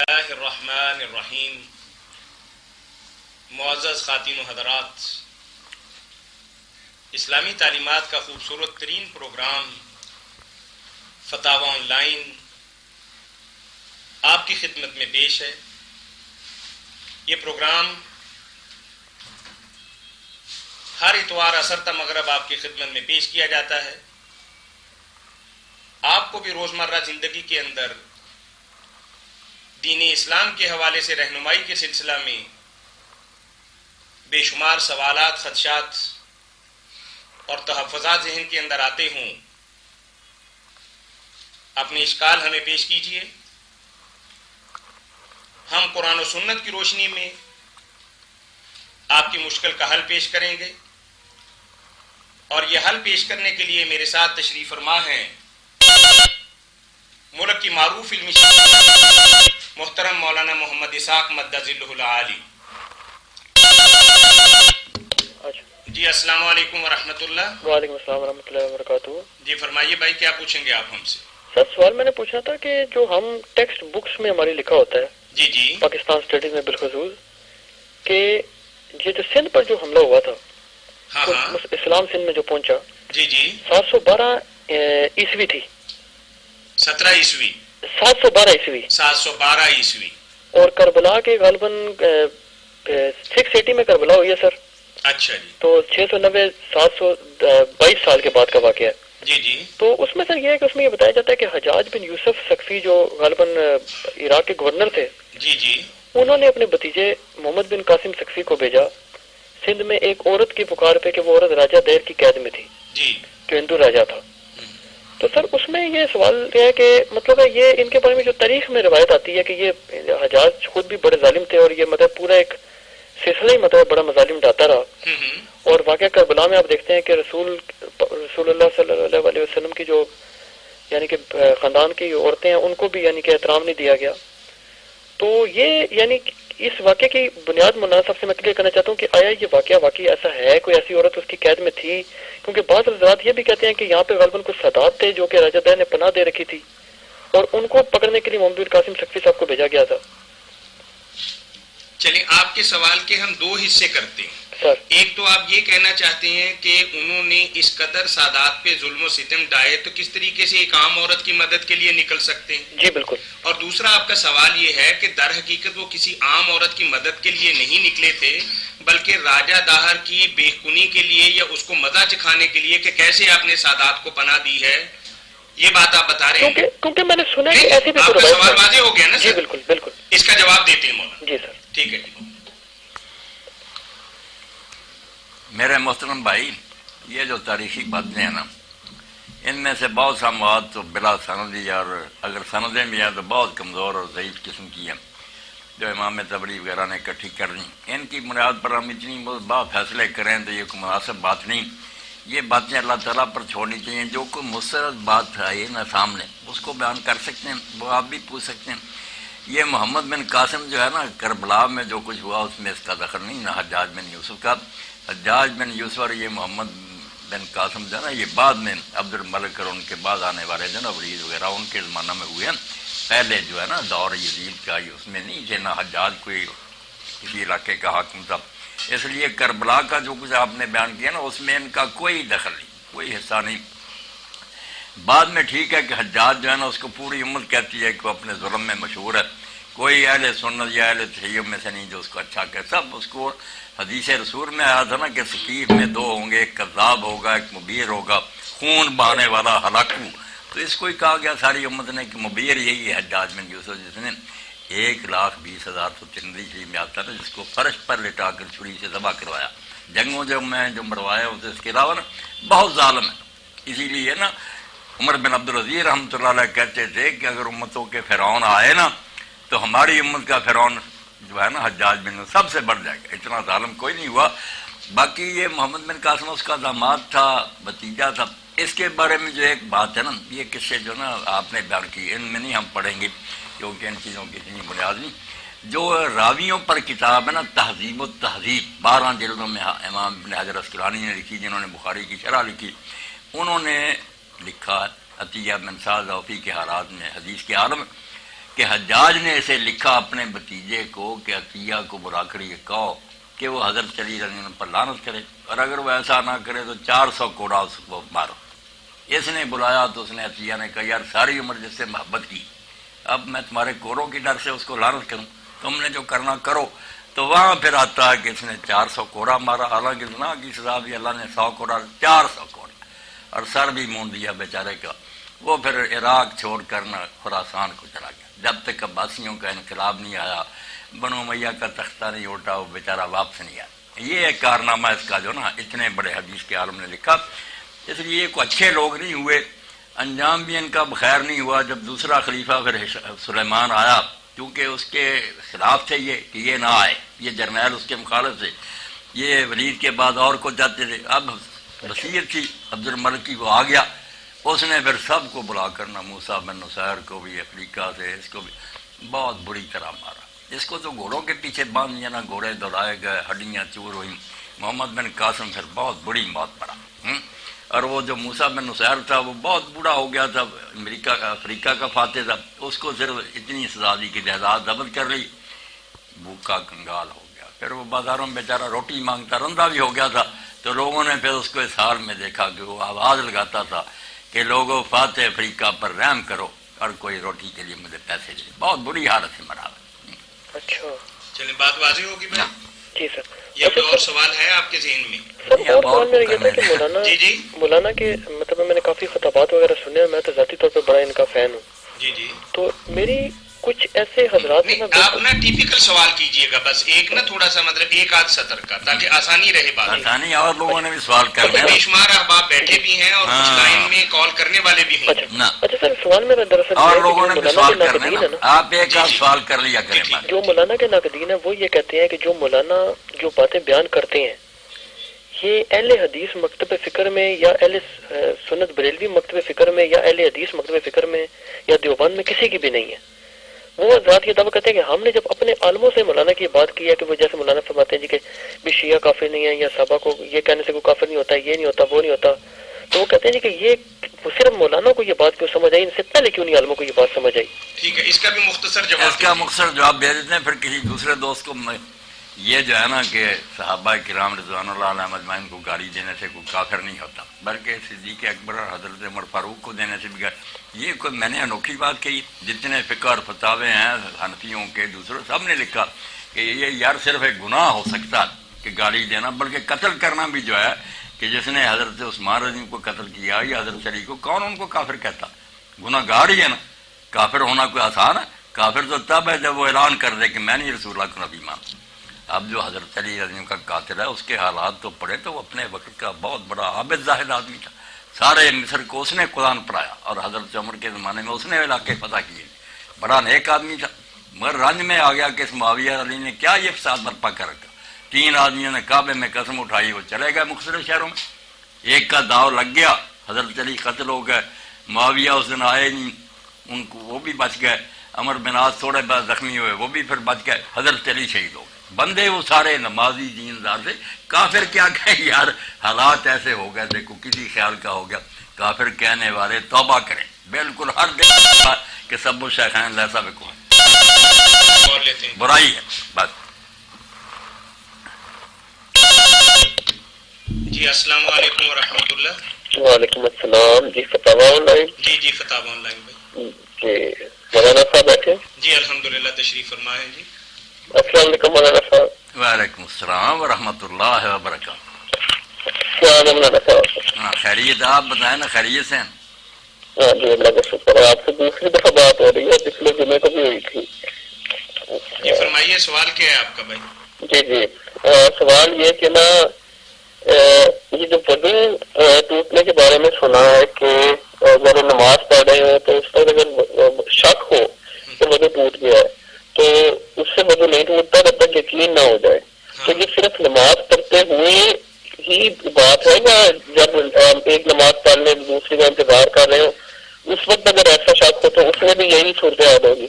اللہ الرحمن الرحیم۔ معزز خواتین و حضرات، اسلامی تعلیمات کا خوبصورت ترین پروگرام فتاوی آن لائن آپ کی خدمت میں پیش ہے۔ یہ پروگرام ہر اتوار عصر تا مغرب آپ کی خدمت میں پیش کیا جاتا ہے۔ آپ کو بھی روزمرہ زندگی کے اندر دین اسلام کے حوالے سے رہنمائی کے سلسلہ میں بے شمار سوالات، خدشات اور تحفظات ذہن کے اندر آتے ہوں، اپنے اشکال ہمیں پیش کیجیے۔ ہم قرآن و سنت کی روشنی میں آپ کی مشکل کا حل پیش کریں گے، اور یہ حل پیش کرنے کے لیے میرے ساتھ تشریف فرما ہیں ملک کی معروف علمی شخصیت محترم مولانا محمد اسحاق مدہ ظلہ العالی۔ جی السلام علیکم ورحمۃ اللہ۔ وعلیکم السلام ورحمۃ اللہ وبرکاتہ۔ جی فرمائیے بھائی، کیا پوچھیں گے آپ ہم سے؟ سر سوال میں نے پوچھا تھا کہ جو ہم ٹیکسٹ بکس میں ہماری لکھا ہوتا ہے جی جی پاکستان اسٹڈیز میں بالخصوص، کہ یہ جو سندھ پر جو حملہ ہوا تھا، ہاں ہاں اسلام سندھ میں جو پہنچا، جی جی 712 عیسوی تھی، 17 عیسوی 712 عیسوی، 712 عیسوی، اور کربلا کے غالباً 680 میں کربلا ہوئی ہے سر۔ اچھا جی، تو 690 722 سال کے بعد کا واقعہ ہے۔ جی جی تو اس میں سر یہ ہے کہ اس میں یہ بتایا جاتا ہے کہ حجاج بن یوسف ثقفی جو غالباً عراق کے گورنر تھے، جی جی انہوں نے اپنے بھتیجے محمد بن قاسم ثقفی کو بھیجا سندھ میں ایک عورت کی پکار پہ کہ وہ عورت راجہ دیر کی قید میں تھی، جی جو ہندو راجہ تھا۔ تو سر اس میں یہ سوال یہ ہے کہ مطلب ہے یہ ان کے بارے میں جو تاریخ میں روایت آتی ہے کہ یہ حجاج خود بھی بڑے ظالم تھے، اور یہ مطلب پورا ایک سلسلہ ہی مطلب بڑا مظالم ڈالتا رہا۔ اور واقعہ کربلا میں آپ دیکھتے ہیں کہ رسول اللہ صلی اللہ علیہ وسلم کی جو یعنی کہ خاندان کی عورتیں ہیں ان کو بھی یعنی کہ احترام نہیں دیا گیا۔ تو یہ یعنی اس واقعے کی بنیاد مولانا صاحب سے میں کلیئر کرنا چاہتا ہوں کہ آیا یہ واقعہ واقعی ایسا ہے، کوئی ایسی عورت اس کی قید میں تھی؟ کیونکہ بعض حضرات یہ بھی کہتے ہیں کہ یہاں پہ غالباً کچھ سادات تھے جو کہ راجہ دیر نے پناہ دے رکھی تھی، اور ان کو پکڑنے کے لیے محمد بن قاسم ثقفی صاحب کو بھیجا گیا تھا۔ چلیں آپ کے سوال کے ہم دو حصے کرتے ہیں۔ سر ایک تو آپ یہ کہنا چاہتے ہیں کہ انہوں نے اس قدر سادات پہ ظلم و ستم ڈھائے تو کس طریقے سے ایک عام عورت کی مدد کے لیے نکل سکتے ہیں؟ جی بالکل۔ اور دوسرا آپ کا سوال یہ ہے کہ در حقیقت وہ کسی عام عورت کی مدد کے لیے نہیں نکلے تھے، بلکہ راجہ داہر کی بے خونی کے لیے یا اس کو مزہ چکھانے کے لیے کہ کیسے آپ نے سادات کو پناہ دی ہے، یہ بات آپ بتا رہے ہیں؟ کیونکہ میں نے سنا کہ ایسی بھی آپ کا روایت سوال واضح ہو گیا نا جی سر؟ بالکل بالکل۔ اس کا جواب دیتے ہیں مولانا۔ جی سر۔ ٹھیک ہے جی۔ میرے محترم بھائی، یہ جو تاریخی باتیں ہیں نا، ان میں سے بہت سا مواد تو بلا سندی، اور اگر سندیں بھی ہیں تو بہت کمزور اور ضعیف قسم کی ہیں جو امام تبری وغیرہ نے اکٹھی کر لی۔ ان کی بنیاد پر ہم اتنی بات فیصلے کریں تو یہ کوئی مناسب بات نہیں۔ یہ باتیں اللہ تعالیٰ پر چھوڑنی چاہیے۔ جو کوئی مسترد بات آئی نا سامنے اس کو بیان کر سکتے ہیں، وہ آپ بھی پوچھ سکتے ہیں۔ یہ محمد بن قاسم جو ہے نا، کربلا میں جو کچھ ہوا اس میں اس کا دخل نہیں، نہ حجاج بن یوسف کا۔ حجاج بن یوسف اور یہ محمد بن قاسم جو ہے نا، یہ بعد میں عبد الملک اور ان کے بعد آنے والے جو نا ولید وغیرہ ان کے زمانہ میں ہوئے ہیں۔ پہلے جو ہے نا دور یزید کا اس میں نہیں تھے، نہ حجاج کوئی کسی علاقے کا حاکم تھا۔ اس لیے کربلا کا جو کچھ آپ نے بیان کیا نا اس میں ان کا کوئی دخل نہیں، کوئی حصہ نہیں۔ بعد میں ٹھیک ہے کہ حجاج جو ہے نا اس کو پوری امت کہتی ہے کہ وہ اپنے ظلم میں مشہور ہے، کوئی اہل سنت یا اہل تشیع میں سے نہیں جو اس کو اچھا کہ سب اس کو حدیث رسول میں آیا تھا نا کہ ثقیف میں دو ہوں گے، ایک کذاب ہوگا ایک مبیر ہوگا، خون بہانے والا ہلاکو۔ تو اس کو ہی کہا گیا ساری امت نے کہ مبیر یہی ہے حجاج بن یوسف، جس نے 1,20,000 تو ترمذی شریف میں آتا ہے جس کو فرش پر لٹا کر چھری سے ذبح کروایا۔ جنگوں جو میں جو مروایا ہوتے اس کے علاوہ نا بہت ظالم ہے۔ اسی لیے نا عمر بن عبدالعزیز رحمۃ اللہ علیہ کہتے تھے کہ اگر امتوں کے فرعون آئے نا تو ہماری امت کا فرعون جو ہے نا حجاج بن سب سے بڑھ جائے گا، اتنا ظالم کوئی نہیں ہوا۔ باقی یہ محمد بن قاسم اس کا داماد تھا، بھتیجا تھا۔ اس کے بارے میں جو ایک بات ہے نا، یہ قصے جو نا آپ نے بیان کی ان میں نہیں ہم پڑھیں گے کیونکہ ان چیزوں کی اتنی بنیاد نہیں۔ جو راویوں پر کتاب ہے نا تہذیب و تہذیب، 12 جلدوں میں امام ابن حجر اسقلانی نے لکھی، جنہوں نے بخاری کی شرح لکھی، انہوں نے لکھا عطیہ بن سعد اوفی کے حالات میں حدیث کے عالم کہ حجاج نے اسے لکھا اپنے بھتیجے کو کہ عطیہ کو بلا کر یہ کہو کہ وہ حضرت علی رضی اللہ عنہ پر لعنت کرے، اور اگر وہ ایسا نہ کرے تو 400 کوڑا اس کو مارو۔ اس نے بلایا تو اس نے عطیہ نے کہا یار ساری عمر جس سے محبت کی، اب میں تمہارے کوڑوں کی ڈر سے اس کو لعنت کروں؟ تم نے جو کرنا کرو۔ تو وہاں پھر آتا ہے کہ اس نے 400 کوڑا مارا، حالانکہ زنا کی سزا بھی اللہ نے 100 کوڑا، 400 کوڑا، اور سر بھی مونڈ دیا بیچارے کا۔ وہ پھر عراق چھوڑ کر نہ خراسان کو چلا گیا، جب تک عباسیوں کا انقلاب نہیں آیا، بنو امیہ کا تختہ نہیں اٹھا، وہ بیچارہ واپس نہیں آیا۔ یہ ایک کارنامہ اس کا جو نا اتنے بڑے حدیث کے عالم نے لکھا۔ اس لیے یہ کوئی اچھے لوگ نہیں ہوئے، انجام بھی ان کا بخیر نہیں ہوا۔ جب دوسرا خلیفہ پھر سلیمان آیا، کیونکہ اس کے خلاف تھے یہ کہ یہ نہ آئے، یہ جرنیل اس کے مخالف تھے، یہ ولید کے بعد اور کو جاتے تھے۔ اب وصیت تھی عبد الملک کی، وہ آ گیا، اس نے پھر سب کو بلا کر نہ موسیٰ بن نصیر کو بھی افریقہ سے، اس کو بھی بہت بری طرح مارا۔ اس کو تو گھوڑوں کے پیچھے باندھ دیا، نہ گھوڑے دوڑائے گئے، ہڈیاں چور ہوئیں۔ محمد بن قاسم پھر بہت بڑی موت پڑا۔ اور وہ جو موسیٰ بن نصیر تھا وہ بہت بوڑھا ہو گیا تھا، افریقہ کا فاتح تھا، اس کو صرف اتنی سزا دی کہ جائیداد ضبط کر لی، بھوکا کنگال ہو گیا۔ پھر وہ بازاروں میں بیچارہ روٹی مانگتا، رندہ بھی ہو گیا تھا، تو لوگوں نے پھر اس کو اس حال میں دیکھا کہ وہ آواز لگاتا تھا کہ لوگوں فاتح افریقہ پر رحم کرو اور کوئی روٹی کے لیے مجھے پیسے دے۔ بہت بری حالت سے مرا۔ اچھا چلیں بات واضح ہوگی بھائی۔ جی سر، یہ کوئی اور سوال ہے آپ کے ذہن میں؟ سر اور سوال میرا یہ تھا کہ مولانا جی مولانا کے مطلب میں نے کافی خطابات وغیرہ سنے ہیں، میں تو ذاتی طور پہ بڑا ان کا فین ہوں۔ جی تو میری کچھ ایسے حضرات ہیں نہیں، آپ نا ٹیپیکل سوال کیجئے گا، بس ایک نا تھوڑا سا مطلب ایک آدھ سطر کا، تاکہ آسانی رہے بات۔ آسانی، اور لوگوں نے بھی سوال کرنے بے شمار احباب بیٹھے بھی ہیں اور کچھ لائن میں کال کرنے والے بھی ہوں۔ اچھا سر، سوال میرا دراصل اور لوگوں نے بھی سوال کرنے نا، آپ ایک آدھ سوال کر لیا کریں۔ جو مولانا کے ناقدین ہیں وہ یہ کہتے ہیں کہ جو مولانا جو باتیں بیان کرتے ہیں یہ اہل حدیث مکتب فکر میں یا اہل سنت بریلوی مکتب فکر میں یا اہل حدیث مکتب فکر میں یا دیوبند میں کسی کی بھی نہیں ہے۔ وہ حضرات یہ دعویٰ کرتے ہیں کہ ہم نے جب اپنے عالموں سے مولانا کی بات کی ہے کہ وہ جیسے مولانا فرماتے ہیں جی کہ بھی شیعہ کافر نہیں ہے، یا صحابہ کو یہ کہنے سے کوئی کافر نہیں ہوتا، یہ نہیں ہوتا، وہ نہیں ہوتا، تو وہ کہتے ہیں جی کہ یہ صرف مولانا کو یہ بات کیوں سمجھ آئی، ان سے پہلے کیوں نہیں عالموں کو یہ بات سمجھ آئی؟ ٹھیک ہے، اس کا بھی مختصر جواب، اس کا مختصر جواب دے دیتے ہیں، پھر کسی دوسرے دوست کو۔ یہ جو ہے نا کہ صحابہ کرام رضوان اللہ علیہم اجمعین کو گالی دینے سے کوئی کافر نہیں ہوتا، بلکہ صدیق اکبر اور حضرت عمر فاروق کو دینے سے بھی یہ کوئی میں نے انوکھی بات کہی؟ جتنے فقہ اور فتاوے ہیں حنفیوں کے، دوسروں سب نے لکھا کہ یہ یار صرف ایک گناہ ہو سکتا کہ گالی دینا، بلکہ قتل کرنا بھی جو ہے کہ جس نے حضرت عثمان رضی اللہ عنہ کو قتل کیا یا حضرت علی کو، کون ان کو کافر کہتا؟ گناہ گار ہی ہے نا۔ کافر ہونا کوئی آسان ہے؟ کافر تو تب ہے جب وہ اعلان کر دے کہ میں نہیں رسول اللہ کو نبی مانتا۔ اب جو حضرت علی رضی اللہ عنہ کا قاتل ہے، اس کے حالات تو پڑھے تو وہ اپنے وقت کا بہت بڑا عابد زاہد آدمی تھا، سارے مصر کو اس نے قرآن پڑھایا، اور حضرت عمر کے زمانے میں اس نے علاقے فتح کیے، بڑا نیک آدمی تھا، مگر رنج میں آ گیا کہ اس معاویہ علی نے کیا یہ فساد برپا کر رکھا۔ 3 آدمیوں نے کعبے میں قسم اٹھائی، وہ چلے گئے مختلف شہروں میں، ایک کا داؤ لگ گیا، حضرت علی قتل ہو گئے، معاویہ اس دن آئے نہیں، ان کو وہ بھی بچ گئے، عمر بن عاص تھوڑے بہت زخمی ہوئے، وہ بھی پھر بچ گئے، حضرت علی شہید ہو گئے۔ بندے وہ سارے نمازی دیندار تھے، کافر کیا کہیں یار، حالات ایسے ہو گئے تھے، کو کسی خیال کا ہو گیا۔ کافر کہنے والے توبہ کریں، بالکل ہر دن کہ سب الشیخین لیسا بکفر، برائی ہے بس۔ جی السلام علیکم ورحمۃ اللہ۔ وعلیکم السلام۔ جی فتاوی on line? G فتاوی on line بھائی۔ جی مولانا صاحب بیٹھے؟ جی الحمدللہ، تشریف فرمائیں جی۔ السلام علیکم مولانا صاحب۔ وعلیکم السلام ورحمۃ اللہ وبرکاتہ۔ کیا حال ہے مولانا صاحب؟ خیریت، آپ بتائیں نا، خیریت سے ہیں؟ ہاں جی اللہ کا شکر ہے، آپ سے دوسری دفعہ بات ہو رہی ہے، پچھلے جمعے کو بھی ہوئی تھی۔ جی فرمائیے، سوال کیا ہے آپ کا بھائی؟ جی سوال یہ کہ نا یہ جو وضو ٹوٹنے کے بارے میں سنا ہے کہ اگر نماز پڑھ رہے ہو تو اس پر اگر شک ہو کہ وضو ٹوٹ گیا ہے تو اس سے وضو نہیں ٹوٹتا جب تک یقین نہ ہو جائے، تو یہ صرف نماز پڑھتے ہوئے ہی بات ہے یا جب ایک نماز پڑھنے دوسری کا انتظار کر رہے ہو اس وقت اگر ایسا شک ہو تو اس میں بھی یہی صورتحال ہوگی؟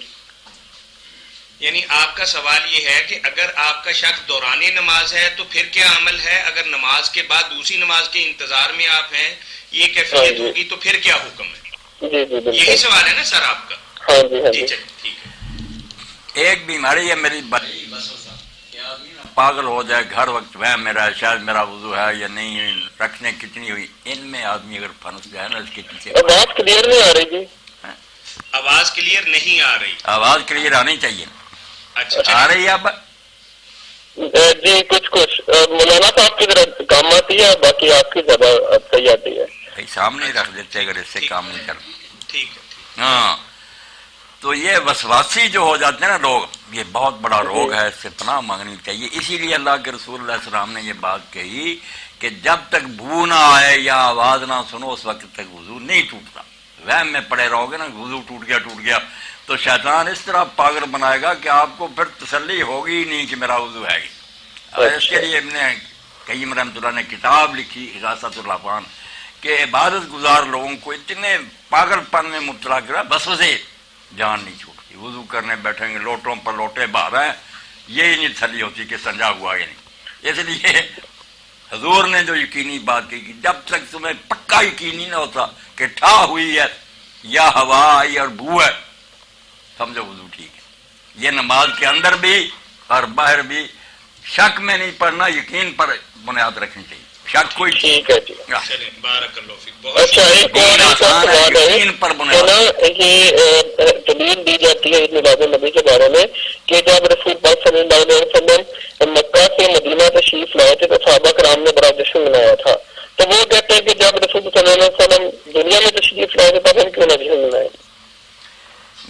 یعنی آپ کا سوال یہ ہے کہ اگر آپ کا شک دوران نماز ہے تو پھر کیا عمل ہے، اگر نماز کے بعد دوسری نماز کے انتظار میں آپ ہیں یہ کیفیت ہوگی تو پھر کیا حکم ہے؟ جی جی یہی سوال ہے نا سر آپ کا؟ ہاں جی ہاں جی۔ چلیے ٹھیک ہے۔ ایک بیماری ہے میری بڑی پاگل ہو جائے ہر وقت وہ میرا شاید میرا وضو ہے یا نہیں، رکھنے کتنی ہوئی، ان میں آدمی اگر پھنس جائے نا اس کے پیچھے بات کلیئر نہیں آ رہی جی، آواز کلیئر نہیں آ رہی. آواز کلیئر آنی چاہیے. اچھا آ رہی ہے اب؟ جی کچھ مولانا صاحب کی طرح کام آتی ہے، باقی آپ کی زیادہ صحیح آتی ہے. بھائی سامنے رکھ دیتے اگر اس سے کام نہیں کرنا. ٹھیک ہے. ہاں تو یہ وسواسی جو ہو جاتے ہیں نا لوگ، یہ بہت بڑا روگ ہے، اس سے پناہ مانگنی چاہیے. اسی لیے اللہ کے رسول اللہ علیہ السلام نے یہ بات کہی کہ جب تک بو نہ آئے یا آواز نہ سنو اس وقت تک وضو نہیں ٹوٹتا. وہم میں پڑے رہو گے نا وضو ٹوٹ گیا تو شیطان اس طرح پاگل بنائے گا کہ آپ کو پھر تسلی ہوگی ہی نہیں کہ میرا وضو ہے. اس کے لیے ابن قیم رحمۃ اللہ نے کتاب لکھی اغاثۃ الافان کہ عبادت گزار لوگوں کو اتنے پاگل پن میں مبتلا کرا بس وسے جان نہیں چھوٹتی. وضو کرنے بیٹھیں گے لوٹوں پر لوٹے باہر ہیں، یہی نہیں تسلی ہوتی کہ سنجا ہوا یا نہیں. اس لیے حضور نے جو یقینی بات کی کہ جب تک تمہیں پکا یقینی نہ ہوتا کہ ٹھا ہوئی ہے یا ہوا آئی اور بو ہے، سمجھو وضو ٹھیک ہے. یہ نماز کے اندر بھی اور باہر بھی شک میں نہیں پڑھنا، یقین پر بنیاد رکھنی چاہیے. شک کوئی ٹھیک ہے جی. چلیں بارک اللہ فیک. بہت اچھا ایک اور آسان ہے، سوال ہے یقین پر کہ بنیاد. نا یہ دلیل دی جاتی ہے میلاد النبی کے بارے میں کہ جب رسول پاک صلی اللہ علیہ وسلم مکہ سے مدینہ تشریف لائے تھے تو صحابہ کرام نے بڑا جشن منایا تھا. تو وہ کہتے ہیں کہ جب رسول صلی اللہ علیہ وسلم دنیا میں تشریف لائے تھے تب ہم کیوں نہ جشن منائے؟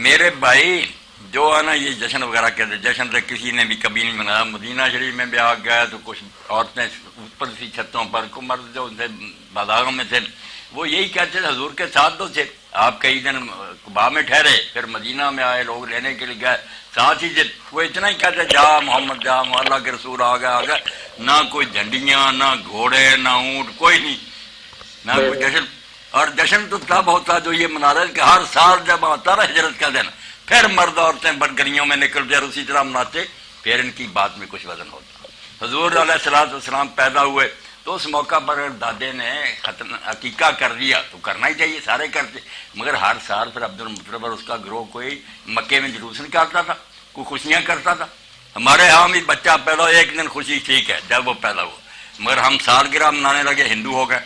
میرے بھائی جو ہے نا یہ جشن وغیرہ کہتے، جشن تو کسی نے بھی کبھی نہیں منایا. مدینہ شریف میں بھی آ گیا تو کچھ عورتیں اوپر سی چھتوں پر، کو مرد جو تھے بازاروں میں تھے وہ یہی کہتے تھے حضور کے ساتھ تو تھے. آپ کئی دن قباء میں ٹھہرے، پھر مدینہ میں آئے، لوگ لینے کے لیے گئے ساتھ ہی تھے. وہ اتنا ہی کہتے جا محمد جا، اللہ کے رسول آ گیا. نہ کوئی جھنڈیاں، نہ گھوڑے، نہ اونٹ، کوئی نہیں، نہ کوئی جشن. اور جشن تو تب ہوتا جو یہ منا رہے کہ ہر سال جب آتا نا ہجرت کا دن پھر مرد عورتیں بڑگریوں میں نکلتے اور اسی طرح مناتے، پھر ان کی بات میں کچھ وزن ہوتا. حضور علیہ الصلوۃ والسلام پیدا ہوئے تو اس موقع پر دادے نے عقیقہ کر دیا تو کرنا ہی چاہیے، سارے کرتے. مگر ہر سال پھر عبد المطلب اور اس کا گروہ کوئی مکے میں جلوس نکالتا تھا، کوئی خوشیاں کرتا تھا. ہمارے یہاں بھی بچہ پیدا ہو ایک دن خوشی ٹھیک ہے جب وہ پیدا ہو، مگر ہم سالگرہ منانے لگے ہندو ہو گئے.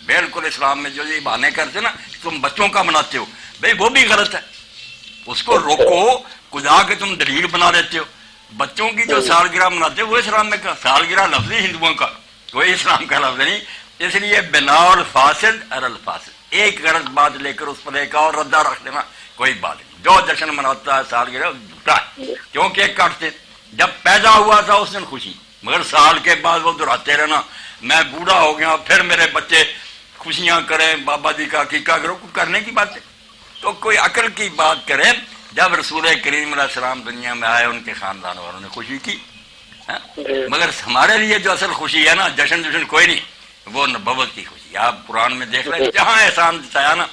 بالکل اسلام میں جو یہ بہانے کرتے نا تم بچوں کا مناتے ہو، بھائی وہ بھی غلط ہے. اس کو روکو، خدا کے تم دلیل بنا دیتے ہو. بچوں کی جو سالگرہ مناتے ہو وہ اسلام میں کا سالگرہ لفظ ہندوؤں کا، کوئی اسلام کا لفظ نہیں. اس لیے بنا الفاسد ار الفاسد، ایک غلط بات لے کر اس پر ایک اور ردہ رکھ دینا کوئی بات نہیں. جو جشن مناتا ہے سالگرہ جھوٹا ہے، کیوں کیک کاٹتے. جب پیدا ہوا تھا اس دن خوشی، مگر سال کے بعد وہ دہراتے رہنا میں بوڑھا ہو گیا پھر میرے بچے خوشیاں کریں، بابا جی کا عقیقہ کرو، کرنے کی بات ہے. تو کوئی عقل کی بات کرے. جب رسول کریم علیہ السلام دنیا میں آئے ان کے خاندان والوں نے خوشی کی، مگر ہمارے لیے جو اصل خوشی ہے نا جشن جشن کوئی نہیں، وہ نبوت کی خوشی. آپ قرآن میں دیکھ رہے ہیں جہاں احسان بتایا نا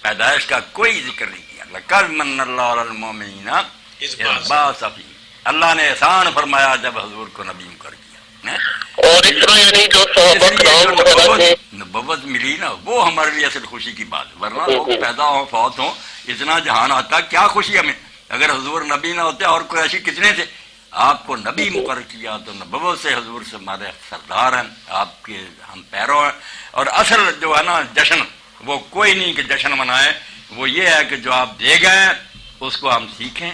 پیدائش کا کوئی ذکر نہیں کیا. لقد من اللہ علی المؤمنین اذ بعث فیہم، اللہ نے احسان فرمایا جب حضور کو نبی مقرر کیا. اور اس طرح یعنی جو صحابہ کرام نبوت ملی نا وہ ہمارے لیے اصل خوشی کی بات. ورنہ لوگ پیدا ہوں فوت ہوں اتنا جہان آتا کیا خوشی ہمیں. اگر حضور نبی نہ ہوتے اور کوئی ایسی کتنے تھے. آپ کو نبی مقرر کیا تو نبوت سے حضور سے ہمارے سردار ہیں، آپ کے ہم پیرو ہیں. اور اصل جو ہے نا جشن وہ کوئی نہیں کہ جشن منائے، وہ یہ ہے کہ جو آپ دے گئے اس کو ہم سیکھیں،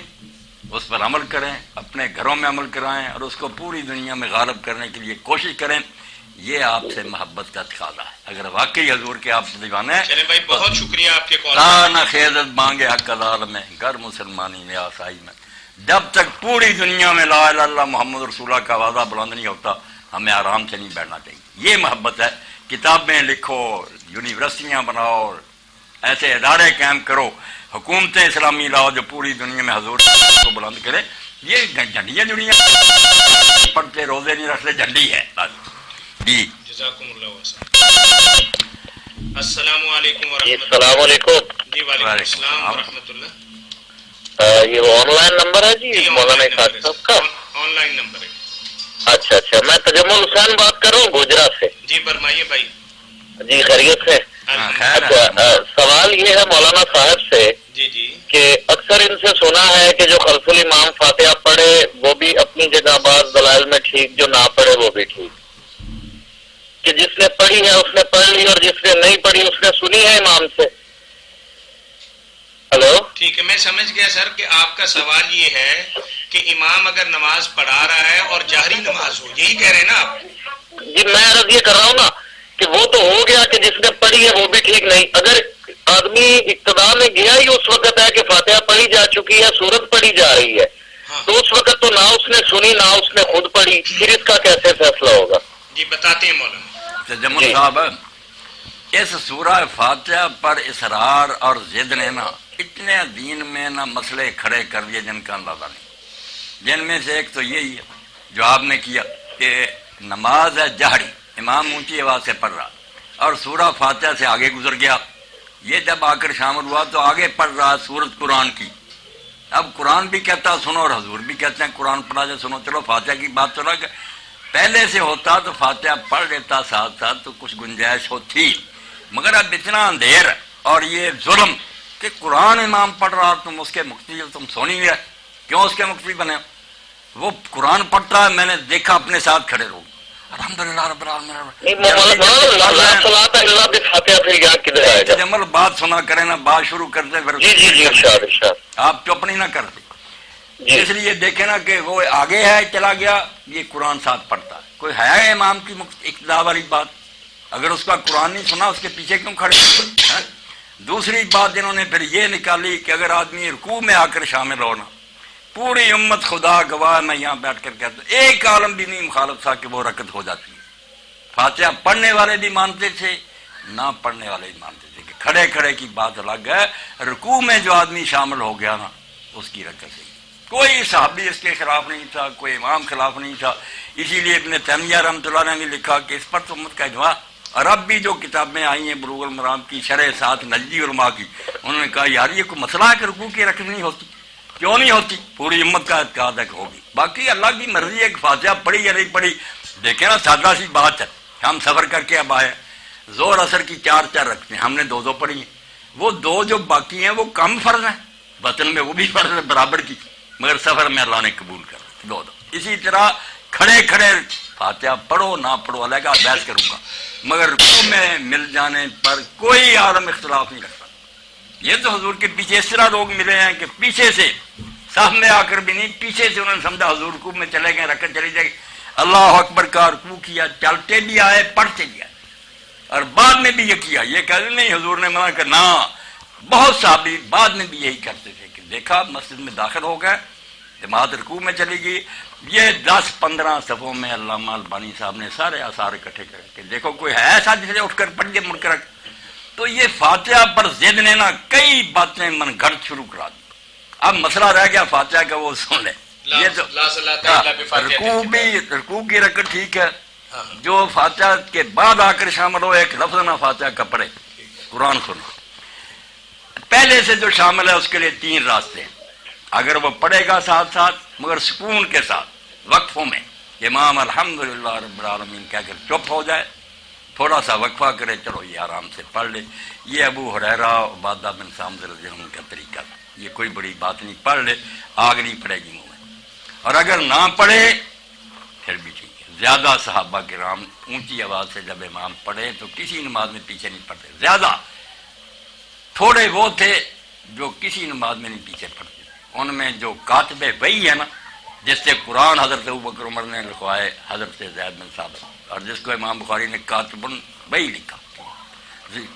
اس پر عمل کریں، اپنے گھروں میں عمل کرائیں اور اس کو پوری دنیا میں غالب کرنے کے لیے کوشش کریں. یہ آپ سے محبت کا تقاضا ہے. اگر واقعی حضور کے آپ دیوانے ہیں. چلیں بھائی بہت شکریہ آپ کے کال. نہ خیزت مانگے حق ادال میں گھر مسلمانی میں آسائی میں. جب تک پوری دنیا میں لا الہ الا اللہ محمد رسول اللہ کا وعدہ بلند نہیں ہوتا ہمیں آرام سے نہیں بیٹھنا چاہیے. یہ محبت ہے. کتابیں لکھو، یونیورسٹیاں بناؤ، ایسے ادارے قائم کرو، حکومتیں اسلامی لاؤ جو پوری دنیا میں حضور کو بلند کرے. یہ جھنڈیاں جڑیاں پڑھتے روزے نہیں رکھتے، جھنڈی ہے. جی جزاکم اللہ. السلام علیکم ورحمۃ اللہ. السلام علیکم. جی وعلیکم السلام ورحمۃ اللہ. یہ آن لائن نمبر ہے جی مولانا صاحب کا؟ آن لائن نمبر ہے. اچھا میں تجمل حسین بات کر رہا ہوں گوجرا سے. جی فرمائیے بھائی. جی خیریت سے. اچھا سوال یہ ہے مولانا صاحب سے جی جی کہ اکثر ان سے سنا ہے کہ جو خلف الامام فاتحہ پڑھے وہ بھی اپنی جگہ بعض دلائل میں ٹھیک، جو نہ پڑھے وہ بھی ٹھیک، کہ جس نے پڑھی ہے اس نے پڑھ لی اور جس نے نہیں پڑھی اس نے سنی ہے امام سے. ہلو، ٹھیک ہے، میں سمجھ گیا سر کہ آپ کا سوال یہ ہے کہ امام اگر نماز پڑھا رہا ہے اور جہری نماز ہو، یہی کہہ رہے ہیں نا آپ؟ جی میں عرض یہ کر رہا ہوں نا کہ وہ تو ہو گیا کہ جس نے پڑھی ہے وہ بھی ٹھیک نہیں. اگر آدمی ابتدا میں گیا ہی اس وقت ہے کہ فاتحہ پڑھی جا چکی ہے، سورت پڑھی جا رہی ہے، ہاں تو اس وقت تو نہ اس نے سنی نہ اس نے خود پڑھی، پھر اس کا کیسے فیصلہ ہوگا؟ جی بتاتے ہیں مولانا. جمل جی. صاحب، اس سورہ فاتحہ پر اصرار اور ضد نے نا اتنے دین میں نا مسئلے کھڑے کر دیے جن کا اندازہ نہیں. جن میں سے ایک تو یہی ہے جو آپ نے کیا کہ نماز ہے جہری، امام اونچی آواز سے پڑھ رہا اور سورہ فاتحہ سے آگے گزر گیا. یہ جب آ کر شامل ہوا تو آگے پڑھ رہا سورت قرآن کی. اب قرآن بھی کہتا سنو اور حضور بھی کہتے ہیں قرآن پڑھا جائے سنو. چلو فاتحہ کی بات تو الگ ہے، پہلے سے ہوتا تو فاتحہ پڑھ لیتا ساتھ ساتھ تو کچھ گنجائش ہوتی، مگر اب اتنا اندھیر اور یہ ظلم کہ قرآن امام پڑھ رہا تم اس کے مقتدی، تم سو نہیں گئے. کیوں اس کے مقتدی بنے؟ وہ قرآن پڑھتا ہے، میں نے دیکھا اپنے ساتھ کھڑے رہو الحمدللہ رب العالمین. جمل بات سنا کرے نا، بات شروع کرتے پھر جی جی جی ارشاد ارشاد. آپ چپ نہیں نہ کرتے. جی اس لیے دیکھیں نا کہ وہ آگے ہے چلا گیا، یہ قرآن ساتھ پڑھتا ہے. کوئی ہے امام کی اقتدا والی بات؟ اگر اس کا قرآن نہیں سنا اس کے پیچھے کیوں کھڑے ہیں؟ دوسری بات جنہوں نے پھر یہ نکالی کہ اگر آدمی رکوع میں آ کر شامل ہونا، پوری امت خدا گواہ میں یہاں بیٹھ کر کہتا ہوں ایک عالم بھی نہیں مخالف تھا کہ وہ رکعت ہو جاتی ہے. فاتحہ پڑھنے والے بھی مانتے تھے، نہ پڑھنے والے بھی مانتے تھے کہ کھڑے کھڑے کی بات الگ ہے. رکوع میں جو آدمی شامل ہو گیا نا اس کی رکعت صحیح. کوئی صحابی اس کے خلاف نہیں تھا، کوئی امام خلاف نہیں تھا. اسی لیے ابن تیمیہ رحمۃ اللہ نے بھی لکھا کہ اس پر تو امت کا اجماع. اور اب بھی جو کتابیں آئی ہیں بلوغ المرام کی شرح ساتھ نجدی علماء کی، انہوں نے کہا یار یہ کوئی مسئلہ ہے کہ رکوع کی رکعت نہیں ہوتی؟ کیوں نہیں ہوتی؟ پوری امت کا اعتقاد ہے کہ ہوگی. باقی اللہ کی مرضی ہے کہ فاتحہ پڑھی یا نہیں پڑھی. دیکھیں نا سادہ سی بات ہے، ہم سفر کر کے اب آئے، زور اثر کی 4 رکھتے ہیں، ہم نے 2 پڑھی ہیں. وہ 2 جو باقی ہیں وہ کم فرض ہیں، وطن میں وہ بھی فرض ہے برابر کی، مگر سفر میں اللہ نے قبول کر 2. اسی طرح کھڑے کھڑے فاتحہ پڑھو نہ پڑھو اللہ کا بحث کروں گا، مگر رکوع میں مل جانے پر کوئی عالم اختلاف نہیں رکھتا. یہ تو حضور کے پیچھے اس طرح لوگ ملے ہیں کہ پیچھے سے صف میں آ کر بھی نہیں، پیچھے سے انہوں نے سمجھا حضور رکوع میں چلے گئے، رکعت چلی جائے گی، اللہ اکبر کا رکوع کیا، چلتے بھی آئے پڑھتے بھی آئے، اور بعد میں بھی یہ کیا. یہ کہتے نہیں حضور نے منع کرنا. بہت صحابی بعد میں بھی یہی کرتے تھے کہ دیکھا مسجد میں داخل ہو گئے، جماعت رکوع میں چلی گئی. یہ 10-15 صفوں میں علامہ البانی صاحب نے سارے آثار اکٹھے کر کے دیکھو کوئی ہے ایسا جسے اٹھ کر پڑھ کے مڑ کر. تو یہ فاتحہ پر ضد نے نا کئی باتیں من گھڑت شروع کرا دی. اب مسئلہ رہ گیا فاتحہ کا، وہ سن لیں. یہ تو رکوع کی رکعت ٹھیک ہے، جو فاتحہ کے بعد آ کر شامل ہو ایک لفظ نہ فاتحہ کا پڑھے، قرآن سنو. پہلے سے جو شامل ہے اس کے لیے 3 راستے ہیں. اگر وہ پڑھے گا ساتھ ساتھ مگر سکون کے ساتھ وقفوں میں، امام الحمدللہ رب العالمین کہہ کر چپ ہو جائے، تھوڑا سا وقفہ کرے، چلو یہ آرام سے پڑھ لے. یہ ابو ہریرہ عبادہ بن صامت رضی اللہ عنہ کا طریقہ تھا. یہ کوئی بڑی بات نہیں، پڑھ لے، آگ نہیں پڑے گی منہ میں. اور اگر نہ پڑھے پھر بھی ٹھیک ہے. زیادہ صحابہ کرام اونچی آواز سے جب امام پڑھے تو کسی نماز میں پیچھے نہیں پڑھتے. زیادہ تھوڑے وہ تھے جو کسی نماز میں نہیں پیچھے پڑھتے. ان میں جو کاتب وحی ہے نا، جس سے قرآن حضرت ابوبکر عمر نے لکھوائے حضرت زید بن ثابت، اور جس کو امام بخاری نے کاتب وحی لکھا.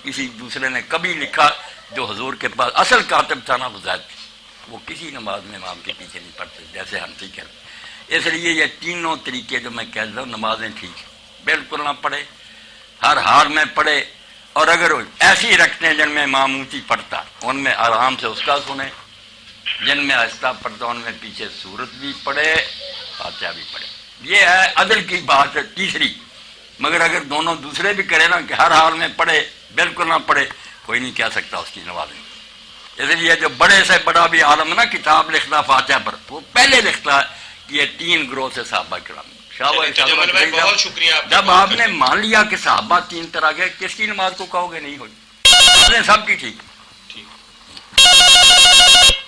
کسی دوسرے نے کبھی لکھا جو حضور کے پاس اصل کاتب تھا نا وہ زید تھا، وہ کسی نماز میں امام کے پیچھے نہیں پڑھتے جیسے حنفی کہتے. اس لیے یہ تینوں طریقے جو میں کہہ رہا ہوں نمازیں ٹھیک ہیں، بالکل نہ پڑھے، ہر حال میں پڑھے. اور اگر ایسی رکھتے ہیں جن میں امام اونچی پڑھتا ان میں آرام سے اس کا سنیں، جن میں آہستہ پڑھتا ان میں پیچھے سورت بھی پڑھے فاتحہ بھی پڑھے. یہ ہے عدل کی بات ہے تیسری. مگر اگر دونوں دوسرے بھی کرے نا کہ ہر حال میں پڑھے بالکل نہ پڑھے، کوئی نہیں کہہ سکتا اس کی نماز نہیں. اس لیے جو بڑے سے بڑا بھی عالم نا کتاب لکھتا فاتحہ پر، وہ پہلے لکھتا ہے کہ یہ 3 گروہ سے صحابہ کرام. بہت شکریہ. جب آپ نے مان لیا کہ صحابہ 3 طرح کے، کس کی نماز کو کہو گے نہیں ہوئی؟ سب کی ٹھیک.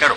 کرو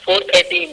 413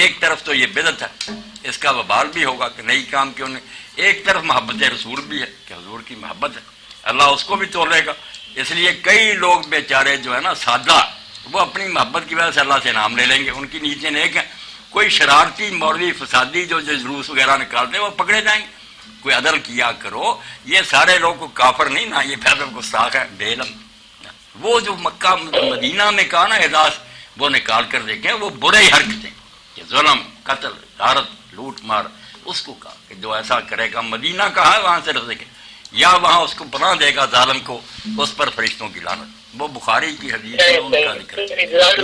ایک طرف تو یہ بدعت ہے، اس کا وبال بھی ہوگا کہ نئی کام کیوں نہیں، ایک طرف محبت رسول بھی ہے کہ حضور کی محبت ہے، اللہ اس کو بھی تولے گا۔ اس لیے کئی لوگ بیچارے جو ہے نا سادہ، وہ اپنی محبت کی وجہ سے اللہ سے نام لے لیں گے، ان کی نیتیں نیک ہیں۔ کوئی شرارتی مولوی فسادی جو جلوس وغیرہ نکالتے ہیں وہ پکڑے جائیں گے۔ کوئی عدل کیا کرو، یہ سارے لوگ کو کافر نہیں نا، یہ پیدل گستاخ ہے، بے علم۔ وہ جو مکہ مدینہ میں کہا نا احداث، وہ نکال کر دیکھیں، وہ برے حرکتیں کہ ظلم، قتل، غارت، لوٹ مار، اس کو کہا کہ جو ایسا کرے گا، مدینہ کہا ہے وہاں سے رزق ہے، یا وہاں اس کو پناہ دے گا ظالم کو، اس پر فرشتوں کی لعنت۔ وہ بخاری کی حدیث ہے، ان کا ذکر ہے۔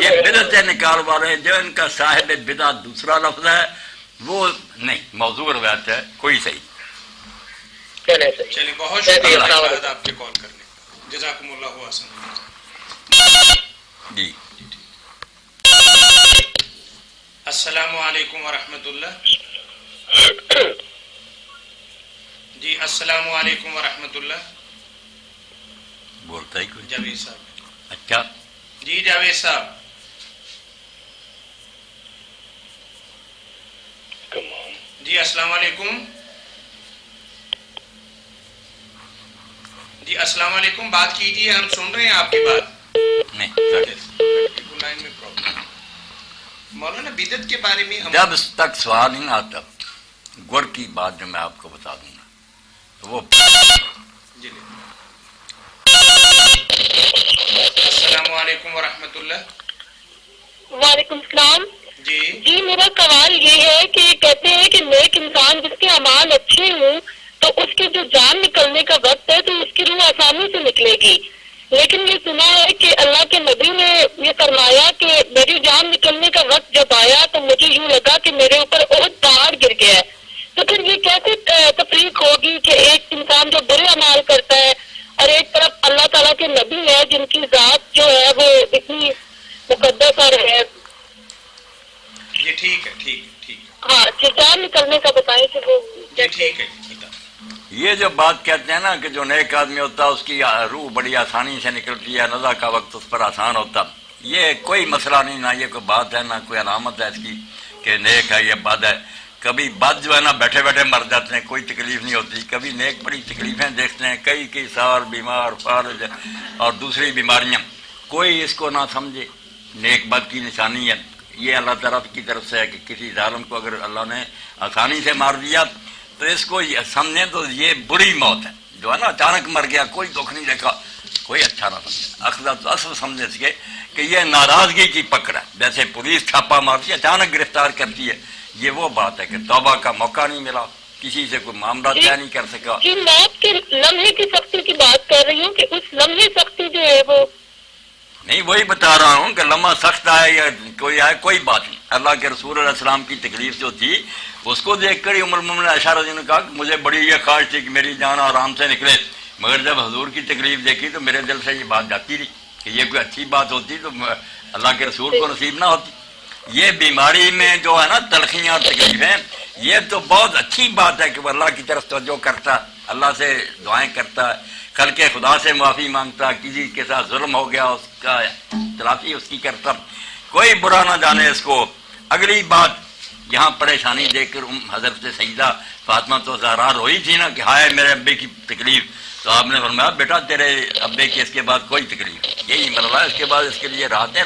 یہ بدعت نکال والے جو ان کا صاحب بدعت دوسرا لفظ ہے، وہ نہیں، موضوع روایت ہے، کوئی صحیح۔ چلیے بہت شکریہ آپ کے کال کرنے، جزاکم اللہ حسن۔ جی السلام علیکم ورحمۃ اللہ۔ جی السلام علیکم ورحمۃ اللہ۔ بولتا ہی کوئی؟ جاوید صاحب۔ اچھا جی جاوید صاحب۔ جی السلام علیکم۔ جی السلام علیکم، بات کیجیے، ہم سن رہے ہیں آپ کی بات۔ نہیں، لائن میں پرابلم۔ مولانا بدعت کے بارے میں ہم جب تک سوال نہیں آتا، گڑ کی بات جو میں آپ کو بتا دوں گا تو وہ جی السلام علیکم ورحمۃ اللہ۔ وعلیکم السلام۔ جی میرا سوال یہ ہے کہ کہتے ہیں کہ نیک انسان جس کے اعمال اچھے ہوں تو اس کے جو جان نکلنے کا وقت ہے تو اس کی روح آسانی سے نکلے گی، لیکن یہ سنا ہے کہ اللہ کے نبی نے یہ فرمایا کہ میری جان نکلنے کا وقت جب آیا تو مجھے یوں لگا کہ میرے اوپر بہت پہاڑ گر گیا ہے۔ تو پھر یہ کیسے تفریق ہوگی کہ ایک انسان جو برے اعمال کرتا ہے اور ایک طرف اللہ تعالیٰ کے نبی ہے جن کی ذات جو ہے وہ اتنی مقدس اور ہے؟ یہ ٹھیک ہے، ٹھیک ہے، ٹھیک ہے۔ ہاں، جان نکلنے کا بتائیں کہ وہ جی ٹھیک ہے، بتا۔ یہ جو بات کہتے ہیں نا کہ جو نیک آدمی ہوتا ہے اس کی روح بڑی آسانی سے نکلتی ہے، نزا کا وقت اس پر آسان ہوتا، یہ کوئی مسئلہ نہیں، نہ یہ کوئی بات ہے، نہ کوئی علامت ہے اس کی کہ نیک ہے یا بد ہے۔ کبھی بد جو ہے نا بیٹھے بیٹھے مر جاتے ہیں، کوئی تکلیف نہیں ہوتی، کبھی نیک بڑی تکلیفیں دیکھتے ہیں، کئی سال بیمار فارج اور دوسری بیماریاں، کوئی اس کو نہ سمجھے نیک بد کی نشانی ہے۔ یہ اللہ تعالیٰ کی طرف سے ہے کہ کسی ظالم کو اگر اللہ نے آسانی سے مار دیا تو اس کو سمجھیں تو یہ بری موت ہے، جو ہے نا اچانک مر گیا، کوئی دکھ نہیں دیکھا، کوئی اچھا نہ سمجھے، اصل سمجھے اس کے کہ یہ ناراضگی کی پکڑ ہے، جیسے پولیس چھاپا مارتی ہے اچانک گرفتار کرتی ہے، یہ وہ بات ہے کہ توبہ کا موقع نہیں ملا، کسی سے کوئی معاملہ طے نہیں کر سکا۔ جی موت کے لمحے کی سختی کی بات کر رہی ہوں کہ اس لمحے سختی جو ہے وہ نہیں، وہی بتا رہا ہوں کہ لمحہ سخت آئے یا کوئی آئے کوئی بات نہیں۔ اللہ کے رسول علیہ السلام کی تکلیف جو تھی اس کو دیکھ کر ہی ام المؤمنین عائشہ رضی اللہ عنہا نے کہا کہ مجھے بڑی یہ خواہش تھی کہ میری جان آرام سے نکلے، مگر جب حضور کی تکلیف دیکھی تو میرے دل سے یہ بات جاتی رہی کہ یہ کوئی اچھی بات ہوتی تو اللہ کے رسول کو نصیب نہ ہوتی۔ یہ بیماری میں جو ہے نا تلخیاں اور تکلیفیں، یہ تو بہت اچھی بات ہے کہ وہ اللہ کی طرف توجہ کرتا، اللہ سے دعائیں کرتا، خلق خدا سے معافی مانگتا، کسی کے ساتھ ظلم ہو گیا اس کا تلافی اس کی کرتا، کوئی برا نہ جانے اس کو۔ اگلی بات یہاں پریشانی دیکھ کر حضرت سیدہ فاطمہ تو زہرا روئی تھی نا کہ ہائے میرے ابے کی تکلیف، تو آپ نے فرمایا بیٹا تیرے ابے کی اس کے بعد کوئی تکلیف، یہی مرض ہے، اس کے بعد اس کے لیے راحتیں۔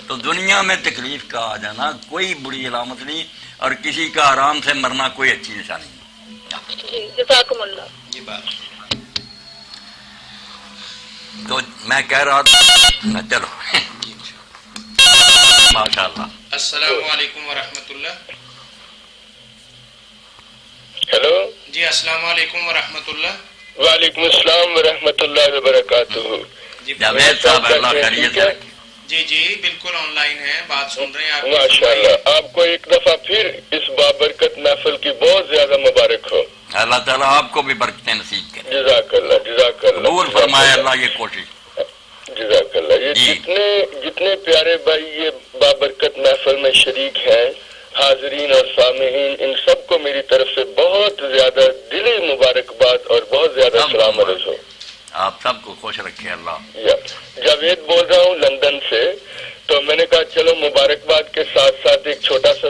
تو دنیا میں تکلیف کا آ جانا کوئی بری علامت نہیں، اور کسی کا آرام سے مرنا کوئی اچھی نشانی نہیں۔ جزاکم اللہ۔ یہ بات تو میں کہہ رہا تھا چلو ماشاء اللہ۔ السلام علیکم ورحمۃ اللہ۔ ہیلو، جی السلام علیکم ورحمۃ اللہ۔ وعلیکم السلام ورحمۃ اللہ وبرکاتہ۔ جی جاوید صاحب اللہ خیریت سے رکھے۔ جی بالکل آن لائن ہے، بات سن رہے ہیں آپ۔ ماشاء اللہ، آپ کو ایک دفعہ پھر اس بابرکت محفل کی بہت زیادہ مبارک ہو۔ اللہ تعالیٰ آپ کو بھی برکتیں نصیب کرے، جزاک اللہ، جزاک اللہ، قبول فرمائے اللہ یہ کوشش۔ جزاک اللہ۔ یہ جتنے پیارے بھائی یہ بابرکت محفل میں شریک ہیں، حاضرین اور سامعین، ان سب کو میری طرف سے بہت زیادہ دلی مبارکباد اور بہت زیادہ سلام عرض ہو۔ آپ سب کو خوش رکھے اللہ۔ جاوید بول رہا ہوں لندن سے۔ تو میں نے کہا چلو مبارکباد کے ساتھ ساتھ ایک چھوٹا سا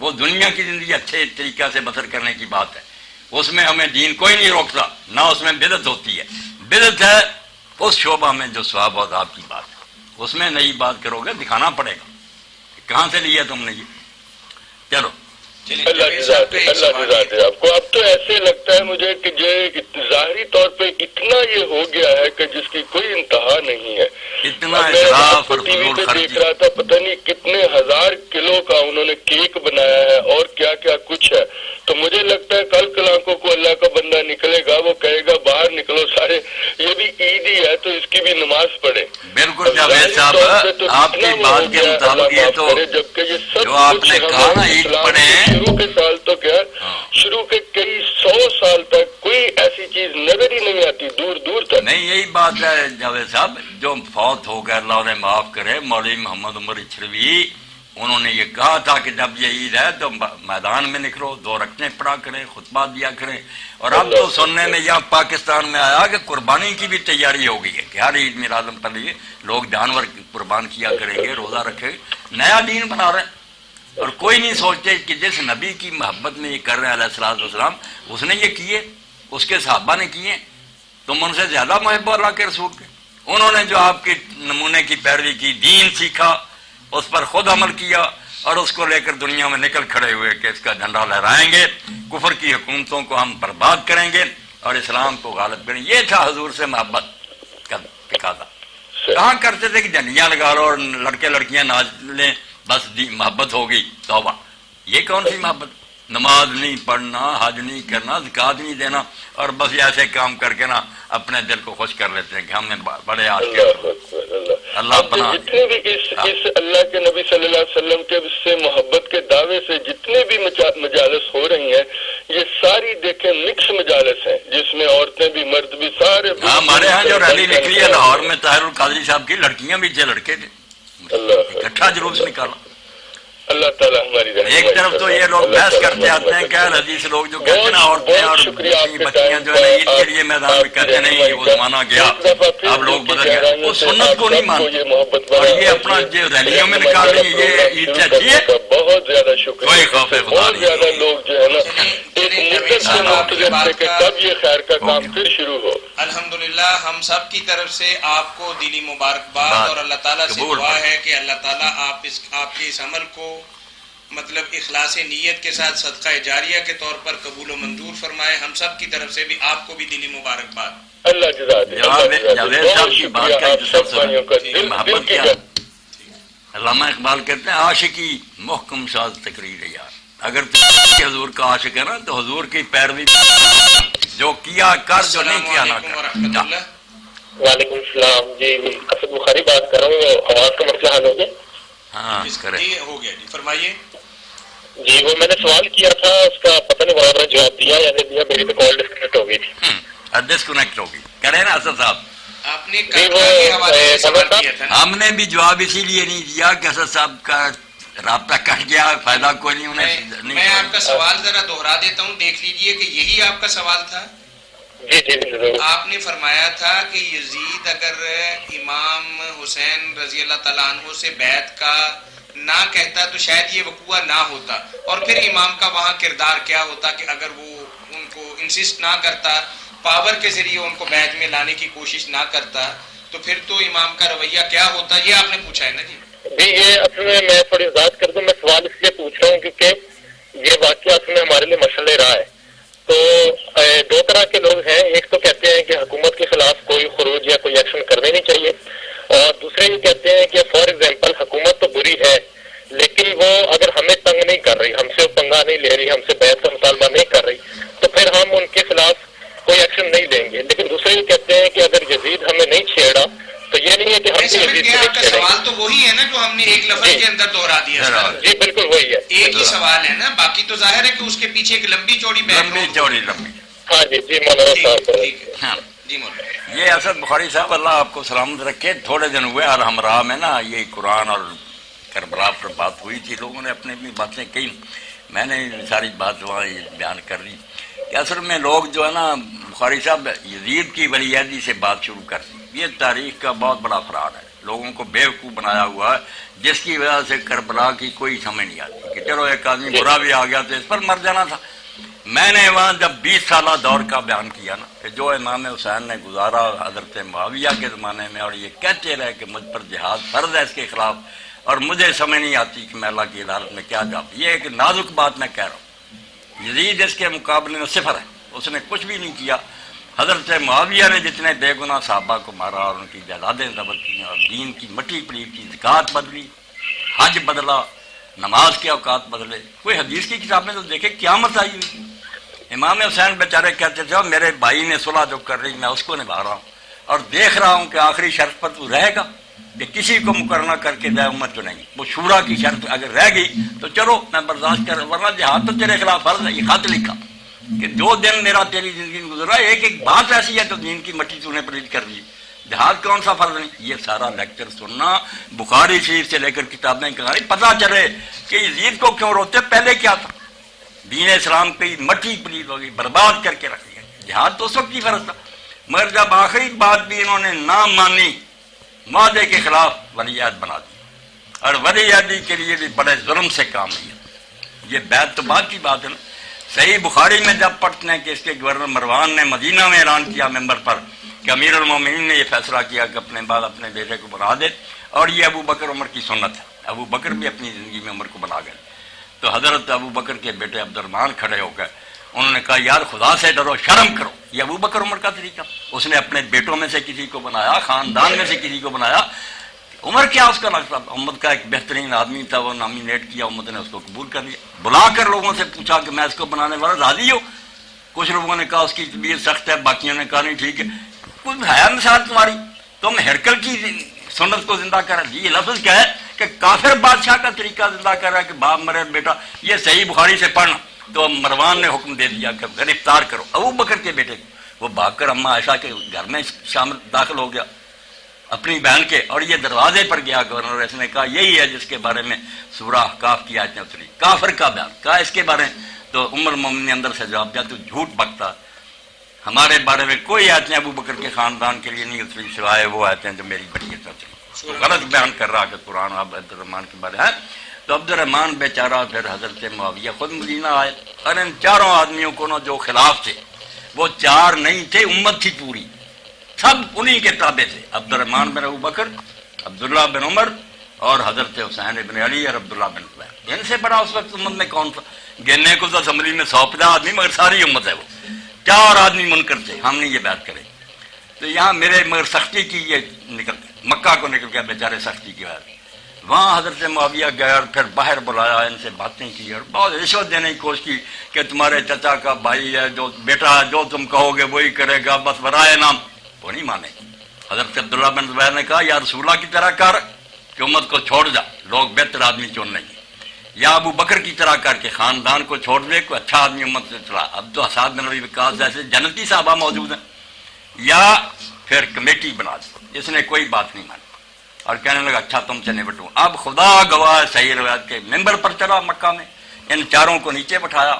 وہ دنیا کی زندگی اچھے طریقہ سے بسر کرنے کی بات ہے، اس میں ہمیں دین کوئی نہیں روکتا، نہ اس میں بدعت ہوتی ہے۔ بدعت ہے اس شعبہ میں جو ثواب و عذاب کی بات ہے، اس میں نئی بات کرو گے دکھانا پڑے گا کہاں سے لیا تم نے یہ۔ چلو اللہ کی ذات ہے آپ کو۔ اب تو ایسے لگتا ہے مجھے کہ یہ ظاہری طور پہ اتنا یہ ہو گیا ہے کہ جس کی کوئی انتہا نہیں ہے۔ اتنا اسراف اور ٹی وی فضول پہ خرچی، دیکھ رہا تھا، پتہ نہیں کتنے ہزار کلو کا انہوں نے کیک بنایا ہے اور کیا کیا کچھ ہے۔ تو مجھے لگتا ہے کل کلانکوں کو اللہ کا بندہ نکلے گا، وہ کہے گا باہر نکلو سارے، یہ بھی عید ہی ہے تو اس کی بھی نماز پڑھے۔ بالکل جاوید صاحب آپ کی بات کے مطابق یہ تو جبکہ یہ سب جو آپ نے کہا نا عید پڑھے ہیں، شروع کے سال تو کیا شروع کے کئی 100 سال تک کوئی ایسی چیز نظر ہی نہیں آتی دور دور تک۔ نہیں یہی بات ہے جاوید صاحب، جو فوت ہو گئے اللہ انہیں معاف کرے، مولوی محمد عمر اچھروی، انہوں نے یہ کہا تھا کہ جب یہ عید ہے تو میدان میں نکلو، 2 رکعتیں پڑھا کریں، خطبہ دیا کریں۔ اور اب تو سننے میں یہاں پاکستان میں آیا کہ قربانی کی بھی تیاری ہو گئی ہے کہ ہر عید میلاد پر لیے لوگ جانور قربان کیا کریں گے، روزہ رکھیں گے، نیا دین بنا رہے ہیں۔ اور کوئی نہیں سوچتے کہ جس نبی کی محبت میں یہ کر رہے ہیں علیہ الصلوۃ والسلام، اس نے یہ کیے، اس کے صحابہ نے کیے، تم ان سے زیادہ محب ہو اللہ کے رسول کے۔ انہوں نے جو آپ کے نمونے کی پیروی کی، دین سیکھا، اس پر خود عمل کیا اور اس کو لے کر دنیا میں نکل کھڑے ہوئے کہ اس کا جھنڈا لہرائیں گے، کفر کی حکومتوں کو ہم برباد کریں گے اور اسلام کو غالب کریں گے۔ یہ تھا حضور سے محبت کا تقاضا۔ کہاں کرتے تھے کہ جھنڈیاں لگا لو اور لڑکے لڑکیاں ناچ لیں بس محبت ہوگی، توبہ۔ یہ کون سی محبت؟ نماز نہیں پڑھنا، حج نہیں کرنا، زکات نہیں دینا، اور بس ایسے کام کر کے نا اپنے دل کو خوش کر لیتے ہیں کہ ہم نے بڑے اللہ اپنا جتنے بھی اس اللہ کے نبی صلی اللہ علیہ وسلم کے سے محبت کے دعوے سے جتنے بھی مجالس ہو رہی ہیں، یہ ساری دیکھیں مکس مجالس ہیں، جس میں عورتیں بھی مرد بھی سارے۔ ہمارے ہاں جو ریلی نکلی ہے لاہور میں طاہر القادری صاحب کی، لڑکیاں بھی تھے لڑکے تھے، اکٹھا جلوس نکالا۔ اللہ تعالیٰ ہماری ایک طرف تو یہ لوگ بحث کرتے آتے ہیں کہ حدیث لوگ جو کہتے ہیں نا عورتیں اور بچیاں جو ہے عید کے لیے میدان میں کہتے ہیں نہیں وہ زمانہ گیا، اب لوگ بدل گئے، وہ سنت کو نہیں مانتے اور یہ اپنا جو ریلیوں میں نکال رہی ہے یہ عید سے اچھی ہے۔ بہت زیادہ شکریہ، کوئی خوف خدا بہت نہیں۔ زیادہ لوگ جو ہے نا ایک مدت سے منتظر تھے کہ کب یہ خیر کا کام پھر شروع ہو۔ الحمدللہ ہم سب کی طرف سے آپ کو دلی مبارکباد اور اللہ تعالیٰ سے دعا ہے کہ اللہ تعالیٰ آپ کے اس عمل کو مطلب اخلاص نیت کے ساتھ صدقہ جاریہ کے طور پر قبول و منظور فرمائے۔ ہم سب کی طرف سے بھی آپ کو بھی دلی مبارکباد۔ اللہ جزاک جاوید صاحب کی بات کا محبت کیا، علامہ اقبال کہتے ہیں عاشقی محکم ساز تقریر یار، اگر تو حضور کا عاشق ہے نا تو حضور کی پیروی جو کیا کر، جو نہیں کیا نہ کر۔ وعلیکم السلام جی، اسد بخاری بات کر رہا ہوں، آواز کا مسئلہ حل ہو گیا؟ ہاں کرے جی ہو گیا، جی فرمائیے۔ جی وہ میں نے سوال کیا تھا، اس کا پتہ نہیں برابر جواب دیا یا نہیں دیا، میری تو کال ڈسکنیکٹ ہو گئی تھی۔ ڈسکنیکٹ ہوگی کرے نا اسد صاحب، آپ نے کے حوالے سے سوال کیا تھا نا؟ ہم نے بھی جواب اسی لیے نہیں دیا کہ اسد صاحب کا رابطہ کٹ گیا، فائدہ کوئی نہیں انہیں۔ میں آپ کا سوال ذرا دوہرا دیتا ہوں، دیکھ لیجئے کہ یہی آپ کا سوال تھا۔ جی جی ضرور۔ آپ نے فرمایا تھا کہ یزید اگر امام حسین رضی اللہ تعالیٰ عنہ سے بیعت کا نہ کہتا تو شاید یہ وقوع نہ ہوتا، اور پھر امام کا وہاں کردار کیا ہوتا کہ اگر وہ ان کو انسسٹ نہ کرتا، پاور کے ذریعے ان کو بیعت میں لانے کی کوشش نہ کرتا، تو پھر تو امام کا رویہ کیا ہوتا؟ یہ آپ نے پوچھا ہے نا جی؟ جی یہ اصل میں تھوڑی وضاحت کر دوں، میں سوال اس لیے پوچھ رہا ہوں کیونکہ یہ واقعہ اصل میں ہمارے لیے مشعل راہ ہے۔ تو 2 طرح کے لوگ ہیں، ایک تو کہتے ہیں کہ حکومت کے خلاف کوئی خروج یا کوئی ایکشن کرنے نہیں چاہیے، اور دوسرے یہ کہتے ہیں کہ فار ایگزامپل حکومت تو بری ہے لیکن وہ اگر ہمیں تنگ نہیں کر رہی، ہم سے پنگا نہیں لے رہی، ہم سے بیعت کا مطالبہ نہیں کر رہی، تو پھر ہم ان کے خلاف کوئی ایکشن نہیں لیں گے۔ لیکن دوسرے یہ کہتے ہیں کہ اگر یزید ہمیں نہیں چھیڑا تو یہ نہیں ہے کہ ہم یزید سے آپ کا سوال تو وہی ہے نا جو ہم نے ایک لفظ کے اندر دوہرا دیا۔ جی بالکل وہی ہے، ایک ہی سوال ہے نا، باقی تو ظاہر ہے کہ اس کے پیچھے ایک لمبی چوڑی لمبی چوڑی لمبی۔ ہاں جی جی مولانا صاحب جی مولانا۔ یہ اسد بخاری صاحب اللہ آپ کو سلامت رکھے، تھوڑے دن ہوئے اور ہمراہ میں نا یہ قرآن اور کربلا پر بات ہوئی تھی، لوگوں نے اپنی اپنی باتیں کہی، میں نے ساری بات وہاں بیان کر دی کہ اصل میں لوگ جو ہے نا بخاری صاحب یزید کی ولی عہدی سے بات شروع کر دی، یہ تاریخ کا بہت بڑا فرار ہے۔ لوگوں کو بیوقوف بنایا ہوا ہے، جس کی وجہ سے کربلا کی کوئی سمجھ نہیں آتی کہ چلو ایک آدمی برا بھی آ گیا تو اس پر مر جانا تھا۔ میں نے وہاں جب 20 سالہ دور کا بیان کیا نا کہ جو امام حسین نے گزارا حضرت معاویہ کے زمانے میں، اور یہ کہتے رہے کہ مجھ پر جہاد فرض ہے اس کے خلاف، اور مجھے سمجھ نہیں آتی کہ میں اللہ کی عدالت میں کیا جواب۔ یہ ایک نازک بات میں کہہ رہا ہوں، یزید اس کے مقابلے میں صفر ہے، اس نے کچھ بھی نہیں کیا۔ حضرت معاویہ نے جتنے بے گناہ صحابہ کو مارا اور ان کی جائیدادیں ضبط کی اور دین کی مٹی پلیٹ کی، زکوٰۃ بدلی، حج بدلا، نماز کے اوقات بدلے۔ کوئی حدیث کی کتاب میں تو دیکھے قیامت آئی ہوئی۔ امام حسین بیچارے کہتے تھے میرے بھائی نے صلح جو کر رہی میں اس کو نبھا رہا ہوں، اور دیکھ رہا ہوں کہ آخری شرط پر تو رہے گا کہ کسی کو مقررہ کر کے دے امت جو نہیں، وہ شورا کی شرط اگر رہ گئی تو چلو میں برداشت کر، ورنہ جہاد تو تیرے خلاف فرض ہے۔ یہ خط لکھا کہ جو دن میرا تیری زندگی میں گزرا، ایک ایک بات ایسی ہے تو دین کی مٹی تو نے پلیٹ کر دی، جہاد کون سا فرض نہیں۔ یہ سارا لیکچر سننا، بخاری شریف سے لے کر کتابیں کہانی، پتہ چلے کہ یزید کو کیوں روتے، پہلے کیا تھا۔ دین اسلام پہ مٹی پلیت ہو گئی، برباد کر کے رکھ دیا۔ جہاد تو اس وقت ہی فرض تھا، مگر جب آخری بات بھی انہوں نے نہ مانی، معاہدے کے خلاف ولی عہد بنا دی، اور ولی عہدی کے لیے بھی بڑے ظلم سے کام لیا۔ یہ بیعت تو بعد کی بات ہے نا۔ صحیح بخاری میں جب پڑھتے ہیں کہ اس کے گورنر مروان نے مدینہ میں اعلان کیا ممبر پر کہ امیر المومنین نے یہ فیصلہ کیا کہ اپنے بعد اپنے بیٹے کو بنا دے، اور یہ ابو بکر عمر کی سنت ہے۔ ابو بکر بھی اپنی زندگی میں عمر کو بنا گئے، تو حضرت ابو بکر کے بیٹے عبد الرحمن کھڑے ہو گئے، انہوں نے کہا یار خدا سے ڈرو، شرم کرو۔ یہ ابو بکر عمر کا طریقہ، اس نے اپنے بیٹوں میں سے کسی کو بنایا، خاندان میں سے کسی کو بنایا۔ عمر کیا اس کا لگتا، امت کا ایک بہترین آدمی تھا، وہ نامینیٹ کیا، امت نے اس کو قبول کر لیا۔ بلا کر لوگوں سے پوچھا کہ میں اس کو بنانے والا راضی ہو؟ کچھ لوگوں نے کہا اس کی طبیعت سخت ہے، باقیوں نے کہا نہیں ٹھیک ہے۔ کچھ ہے مثال تمہاری، تم ہرکل کی سنت کو زندہ کر رہے۔ یہ لفظ کیا ہے کہ کافر بادشاہ کا طریقہ زندہ کر رہا ہے کہ باپ مرے بیٹا۔ یہ صحیح بخاری سے پڑھنا۔ تو مروان نے حکم دے دیا کہ گرفتار کرو ابو بکر کے بیٹے کو۔ وہ بھاگ کر اما عائشہ کے گھر میں شامل داخل ہو گیا اپنی بہن کے، اور یہ دروازے پر گیا گورنر، اس نے کہا یہی ہے جس کے بارے میں سورہ احقاف کی آیتیں اتری، کافر کا بیان کہا اس کے بارے میں۔ تو ام المومنین نے اندر سے جواب دیا تو جھوٹ بکتا، ہمارے بارے میں کوئی آیتیں ابو بکر کے خاندان کے لیے نہیں اتری سوائے وہ آیتیں جو میری بڑی اتری۔ تو غلط بیان کر رہا کہ قرآن اب عبد الرحمن کے بارے ہے۔ تو عبد الرحمن بیچارہ پھر حضرت معاویہ خود مدینہ آئے، اور ان چاروں آدمیوں کو جو خلاف تھے، وہ چار نہیں تھے، امت تھی پوری، سب انہی کے تابع تھے۔ عبد الرحمن بن ابو بکر، عبداللہ بن عمر، اور حضرت حسین ابن علی اور عبداللہ بن زبیر۔ ان سے بڑا اس وقت امت میں کون تھا؟ گننے کو تو اسمبلی میں 150 آدمی، مگر ساری امت ہے، وہ چار آدمی منکر تھے، ہم نے یہ بات کرے۔ تو یہاں میرے مگر سختی کی یہ نکل مکہ کو نکل گیا بیچارے سختی کی وجہ۔ وہاں حضرت معاویہ گئے اور پھر باہر بلایا، ان سے باتیں کی اور بہت رشوت دینے کی کوشش کی کہ تمہارے چچا کا بھائی ہے، جو بیٹا ہے، جو تم کہو گے وہی کرے گا، بس برائے نام۔ وہ نہیں مانے۔ حضرت عبداللہ بن زبیر نے کہا یا رسول اللہ کی طرح کر کہ امت کو چھوڑ جا، لوگ بہتر آدمی چن لیں گے، یا ابو بکر کی طرح کر کے خاندان کو چھوڑ دے، کوئی اچھا آدمی امت سے چلا۔ اب تو اسعد بن ربیع وقاص جیسے جنتی صحابہ موجود ہیں، یا پھر کمیٹی بنا دی۔ اس نے کوئی بات نہیں مانی اور کہنے لگا اچھا تم سے نپٹوں۔ اب خدا گواہ صحیح روایت کے ممبر پر چڑھا مکہ میں، ان چاروں کو نیچے بٹھایا،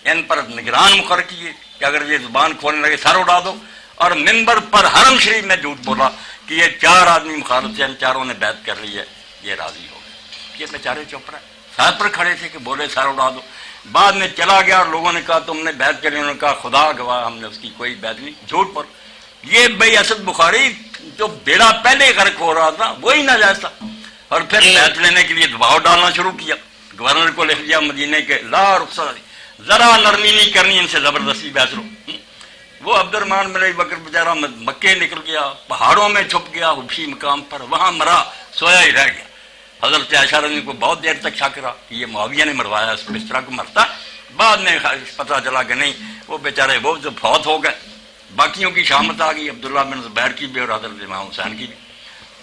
ان پر نگران مقرر کیے کہ اگر یہ زبان کھولنے لگے سر اڑا دو، اور ممبر پر حرم شریف میں جھوٹ بولا کہ یہ چار آدمی مخالف سے، ان چاروں نے بیعت کر لی ہے، یہ راضی ہو گئے۔ یہ بیچارے چپ رہے، سر پر کھڑے تھے کہ بولے سر اڑا دو۔ بعد میں چلا گیا اور لوگوں نے کہا تم نے بیعت کر لی، انہوں نے کہا خدا گواہ ہم نے اس کی کوئی بیعت نہیں، جھوٹ پر۔ یہ بھائی اسد بخاری جو بیڑا پہلے غرق ہو رہا تھا وہی ناجائز تھا، اور پھر بیعت لینے کے لیے دباؤ ڈالنا شروع کیا۔ گورنر کو لکھ دیا مدینے کے لا رخصت، ذرا نرمی نہیں کرنی ان سے، زبردستی بیعت لو۔ وہ عبد الرحمن بن ابی بکر بیچارہ مکے نکل گیا، پہاڑوں میں چھپ گیا حبشی مقام پر، وہاں مرا، سویا ہی رہ گیا۔ حضرت عائشہ رضی کو بہت دیر تک شک رہا کہ یہ معاویہ نے مروایا، اس کو اس طرح کو مرتا۔ بعد میں پتہ چلا کہ نہیں، وہ بیچارے وہ جو فوت ہو گئے، باقیوں کی شامت آ گئی، عبداللہ بن زبیر کی بھی اور حضرت امام حسین کی بھی۔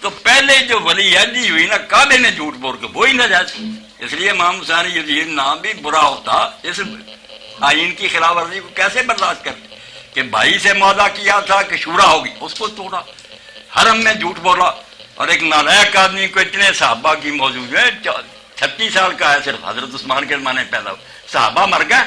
تو پہلے جو ولی عہدی ہوئی نا، کعبے نے جھوٹ بول کے وہی ناجائز، اس لیے امام حسین یزید نام بھی برا ہوتا، اس آئین کی خلاف ورزی کو کیسے برداشت کرتے کہ بھائی سے معاہدہ کیا تھا کہ شورا ہوگی، اس کو توڑا، حرم میں جھوٹ بولا، اور ایک نالائق آدمی کو اتنے صحابہ کی موجود ہے، 36 سال کا ہے صرف، حضرت عثمان کے زمانے پیدا ہو، صحابہ مر گئے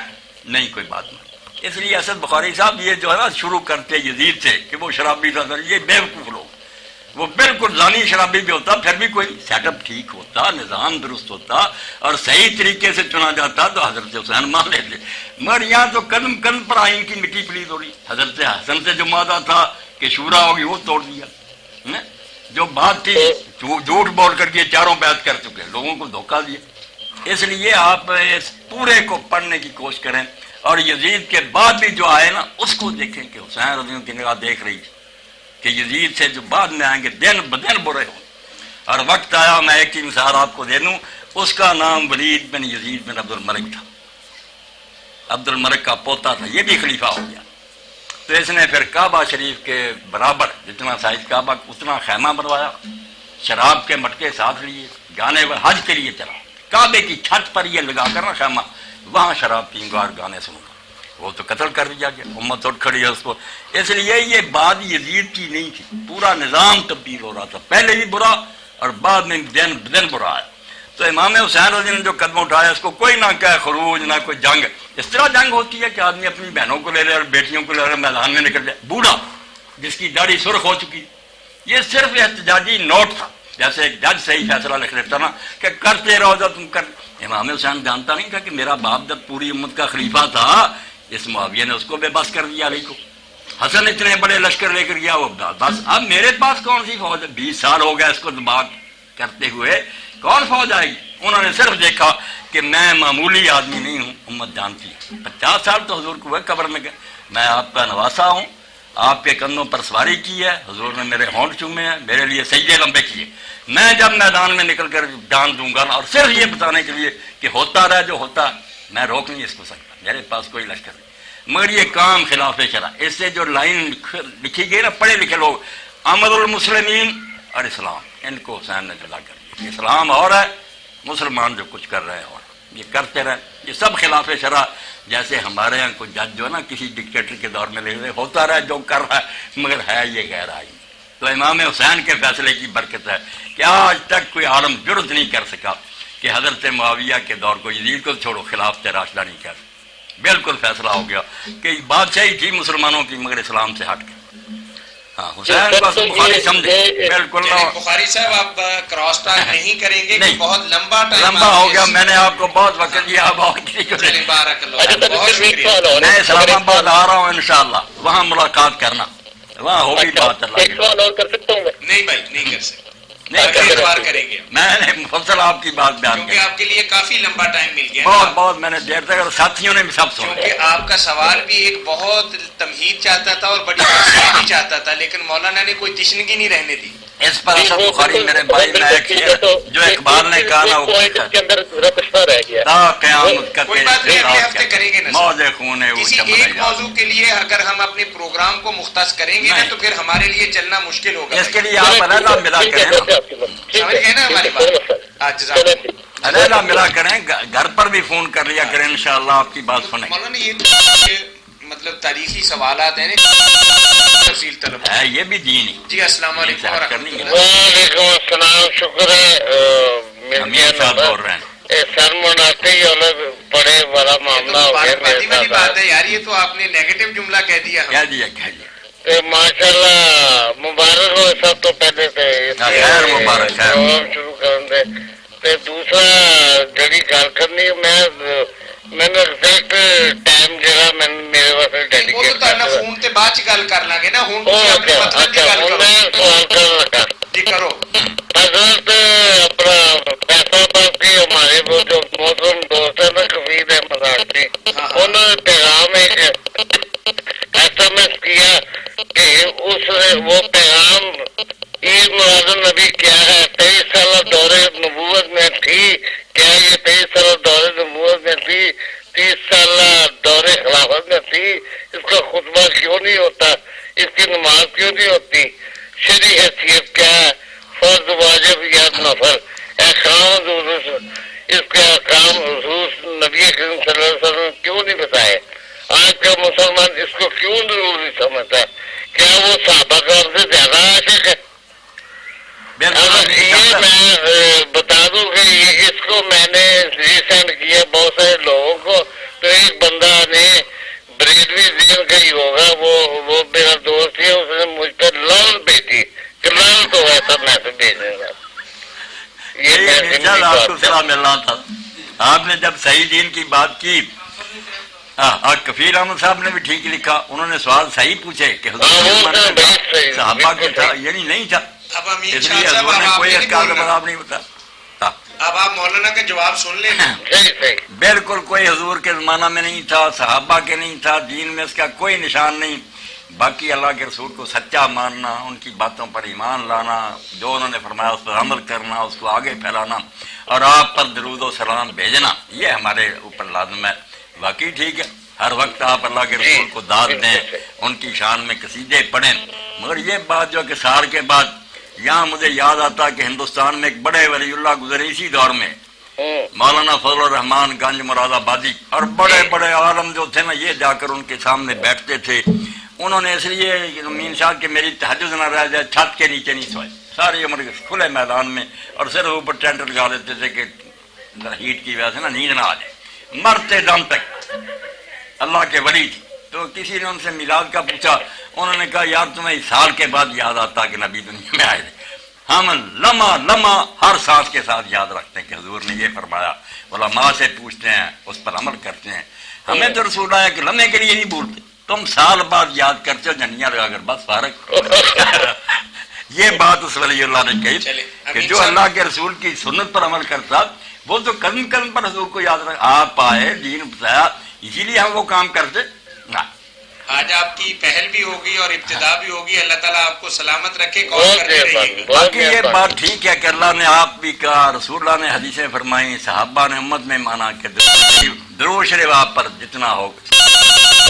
نہیں، کوئی بات نہیں۔ اس لیے اسد بخاری صاحب یہ جو ہے نا شروع کرتے یزید سے کہ وہ شرابی تھا، یہ بیوقوف لوگ وہ بالکل زانی شرابی بھی ہوتا پھر بھی کوئی سیٹ اپ ٹھیک ہوتا، نظام درست ہوتا اور صحیح طریقے سے چنا جاتا تو حضرت حسین مان لیتے، مگر یہاں تو قدم قدم پر آئین کی مٹی پلیت ہو رہی۔ حضرت حسن سے جو وعدہ تھا کہ شورا ہوگی وہ توڑ دیا، جو بات تھی جھوٹ بول کر کے چاروں بیعت کر چکے، لوگوں کو دھوکہ دیا۔ اس لیے آپ اس پورے کو پڑھنے کی کوشش کریں، اور یزید کے بعد بھی جو آئے نا اس کو دیکھیں کہ حسین رضی اللہ کی نگاہ دیکھ رہی تھی کہ یزید سے جو بعد میں آئیں گے دن بدن برے ہوں، اور وقت آیا، میں ایک ہی مثال آپ کو دے دوں، اس کا نام ولید بن یزید بن عبد الملک تھا، عبد الملک کا پوتا تھا، یہ بھی خلیفہ ہو گیا۔ تو اس نے پھر کعبہ شریف کے برابر جتنا سائز کعبہ اتنا خیمہ بنوایا، شراب کے مٹکے ساتھ لیے، گانے حج کے لیے چلا، کعبے کی چھت پر یہ لگا کر نا خیمہ، وہاں شراب پینوں گا اور گانے سنوں گا۔ وہ تو قتل کر دیا گیا، امت اٹھ کھڑی ہے اس کو۔ اس لیے یہ بات یزید کی نہیں تھی، پورا نظام تبدیل ہو رہا تھا، پہلے بھی برا اور بعد میں دن بدن برا ہے۔ تو امام حسین رضی اللہ نے جو قدم اٹھایا اس کو کوئی نہ کہے خروج نہ کوئی جنگ۔ اس طرح جنگ ہوتی ہے کہ آدمی اپنی بہنوں کو لے لے اور بیٹیوں کو لے لے میدان میں نکل جائے، بوڑھا جس کی داڑھی سرخ ہو چکی۔ یہ صرف احتجاجی نوٹ تھا، جیسے ایک جج صحیح فیصلہ لکھ لیتا نا کہ کرتے رہو جو تم کر۔ امام حسین جانتا نہیں تھا کہ میرا باپ جب پوری امت کا خلیفہ تھا، اس معاویہ نے اس کو بے بس کر دیا علی کو۔ حسن اتنے بڑے لشکر لے کر گیا، وہ بس اب میرے پاس کون سی فوج ہے، 20 سال ہو گیا اس کو دبا کرتے ہوئے، کون فوج آئے گی؟ انہوں نے صرف دیکھا کہ میں معمولی آدمی نہیں ہوں، امت جانتی ہے۔ 50 سال تو حضور کو ہوئے قبر میں گئے، میں آپ کا نواسا ہوں، آپ کے کندھوں پر سواری کی ہے، حضور نے میرے ہونٹ چومے ہیں، میرے لیے سجدے لمبے کیے، میں جب میدان میں نکل کر جان دوں گا نا، اور صرف یہ بتانے کے لیے کہ ہوتا رہا جو ہوتا، میں روک نہیں اس کو سکتا، میرے پاس کوئی لشکر نہیں۔ مگر یہ کام خلاف شرع، اس سے جو لائن لکھی گئی نا، پڑھے لکھے لوگ، امر المسلمین اور اسلام، ان کو حسین نے جدا کر دیا۔ اسلام اور ہے، مسلمان جو کچھ کر رہے ہیں اور یہ کرتے رہے، یہ سب خلاف شرع۔ جیسے ہمارے یہاں کوئی جج جو ہے نا کسی ڈکٹیٹر کے دور میں لے رہے، ہوتا رہا جو کر رہا ہے، مگر ہے یہ غیر آئینی۔ تو امام حسین کے فیصلے کی برکت ہے کہ آج تک کوئی عالم جرت نہیں کر سکا کہ حضرت معاویہ کے دور کو، یزید کو چھوڑو، خلافت راشدہ نہیں کر، بالکل فیصلہ ہو گیا کہ بادشاہی تھی مسلمانوں کی مگر اسلام سے ہٹ کے۔ ہاں حسین بس بخاری سمجھے بالکل نہ۔ بخاری صاحب آپ کراس ٹاک نہیں کریں گے کہ بہت لمبا ہو گیا، میں نے آپ کو بہت وقت دیا، بارک اللہ، بہت شکریہ۔ میں اسلام آباد آ رہا ہوں انشاءاللہ، وہاں ملاقات کرنا، وہاں ہوگی بات۔ ایک سوال اور کر سکتا ہوں میں؟ نہیں بھائی نہیں کر سکتے، نہیں بار کریں گے، میں نے مفصل آپ کی بات بیان کیونکہ آپ کے لیے کافی لمبا ٹائم مل گیا، بہت بہت میں نے دیر تک، اور ساتھیوں نے بھی سب سنا، کیونکہ آپ کا سوال بھی ایک بہت تمہید چاہتا تھا اور بڑی تفصیل بھی چاہتا تھا، لیکن مولانا نے کوئی تشنگی نہیں رہنے دی۔ اس پر اثر بخاری میرے بھائی میں ایک شعر جو اقبال نے کہا نا، وہ کے اندر رپشتا رہ گیا۔ تا قیامت کا کوئی بات نہیں، اگلے ہفتے کریں گے نا، موج خون ہے وہ کسی ایک موضوع کے لیے اگر ہم اپنے پروگرام کو مختص کریں گے نا تو پھر ہمارے لیے چلنا مشکل ہوگا۔ اس کے لیے آپ علیحدہ ملا کریں نا، سمجھ گئے نا ہماری بات؟ علیحدہ ملا کریں، گھر پر بھی فون کر لیا کریں، انشاءاللہ آپ کی بات سنیں۔ مولانا یہ مطلب تاریخی سوالات ہیں تفصیل طلب ہے، یہ بھی دین ہی۔ جی السلام علیکم ورحمۃ اللہ۔ وعلیکم السلام، شکر ہے امیر صاحب بول رہے ہیں۔ سر مناتے ہی الگ بڑے بڑا معاملہ ہو گیا باتیں والی بات ہے یار، یہ تو آپ نے نیگیٹو جملہ کہہ دیا۔ کہہ دیا ماشاء اللہ، مبارک ہو سب تو پہلے سے خیر مبارک ہے۔ شروع کر دے۔ دوسرا جڑی گل کرنی، میں نے ایگزیکٹ ٹائم جگہ میرے واسطے ڈیڈیکیٹ کر فون تے بعد چ گل کر لیں گے نا، ہن میں سوال کر لگا جی کرو۔ حضرت اپنا فیصلہ باد کی ہمارے وہ جو محترم دوست ہے نا کفید احمد آٹی، انہوں نے پیغام ایک SMS کیا کہ وہ پیغام عید میلاد النبی کیا ہے، 23 سالہ دور نبوت میں تھی کیا، یہ 23 سالہ دور نبوت میں تھی، 30 سالہ دور خلافت میں تھی، اس کا خطبہ کیوں نہیں ہوتا، اس کی نماز کیوں نہیں ہوتی، شرعی حیثیت کیا ہے، فرض واجب یا نفل، احکام اس کے احکام حضور نبی کریم صلی اللہ علیہ وسلم کیوں نہیں بتائے، آج کا مسلمان اس کو کیوں ضروری سمجھتا ہے، کیا وہ صحابہ کرام سے زیادہ عاشق ہے؟ یہ میں بتا دوں کہ اس کو میں نے ریسینڈ کیا بہت سارے لوگوں کو، تو ایک بندہ نے بریلوی ذہن کا ہی ہوگا، وہ میرا دوست ہے، اس نے مجھ پر لال بھیجی کہ لال تو دوبارہ ملنا تھا. آپ نے جب صحیح دین کی بات کی، کفیل احمد صاحب نے بھی ٹھیک لکھا، انہوں نے سوال صحیح پوچھے کہ صحابہ کے تھا یعنی نہیں تھا، اب امین اس شاہ لیے صاحب حضور نے اب آپ کوئی نے اس کا نہیں بولنا. جواب نہیں بتا. اب آپ مولانا کا جواب سن لیں. بالکل کوئی حضور کے زمانہ میں نہیں تھا، صحابہ کے نہیں تھا، دین میں اس کا کوئی نشان نہیں. باقی اللہ کے رسول کو سچا ماننا، ان کی باتوں پر ایمان لانا، جو انہوں نے فرمایا اس پر عمل کرنا، اس کو آگے پھیلانا اور آپ پر درود و سلام بھیجنا، یہ ہمارے اوپر لازم ہے. باقی ٹھیک ہے، ہر وقت آپ اللہ کے رسول کو داد دیں، ان کی شان میں قصیدے پڑھیں. مگر یہ بات جو کہ سال کے بعد یہاں مجھے یاد آتا کہ ہندوستان میں ایک بڑے ولی اللہ گزرے اسی دور میں، مولانا فضل الرحمان گنج مراد آبادی، اور بڑے بڑے عالم جو تھے نا یہ جا کر ان کے سامنے بیٹھتے تھے. انہوں نے اس لیے امین شاہ کہ میری تہجد نہ رہ جائے چھت کے نیچے نہیں سوئے، ساری عمر کھلے میدان میں، اور صرف اوپر ٹینٹ لگا دیتے تھے کہ ہیٹ کی وجہ سے نا نیند نہ آ جائے. مرتے دم تک اللہ کے ولی تھے. تو کسی نے ان سے میلاد کا پوچھا، انہوں نے کہا یار تمہیں اس سال کے بعد یاد آتا کہ نبی دنیا میں آئے تھے. ہم لمحہ لمحہ ہر سانس کے ساتھ یاد رکھتے ہیں کہ حضور نے یہ فرمایا، علماء سے پوچھتے ہیں، اس پر عمل کرتے ہیں. ہمیں تو رسول آیا کہ لمحے کے لیے نہیں بھولتے، تم سال بعد یاد کرتے ہو جھنڈیاں لگا کر، بس فارغ. یہ بات اس ولی اللہ نے کہی کہ جو اللہ کے رسول کی سنت پر عمل کرتا وہ تو قدم قدم پر حضور کو یاد رکھ. آپ آئے، دین بتایا، اسی لیے ہم وہ کام کرتے. آج آپ کی پہل بھی ہوگی اور ابتدا بھی ہوگی. اللہ تعالیٰ آپ کو سلامت رکھے، کال کرتے رہیے. باقی یہ بات ٹھیک ہے کہ اللہ نے آپ بھی کہا، رسول اللہ نے حدیثیں فرمائی، صحابہ نے امت میں مانا کہ درود شریف آپ پر جتنا ہو،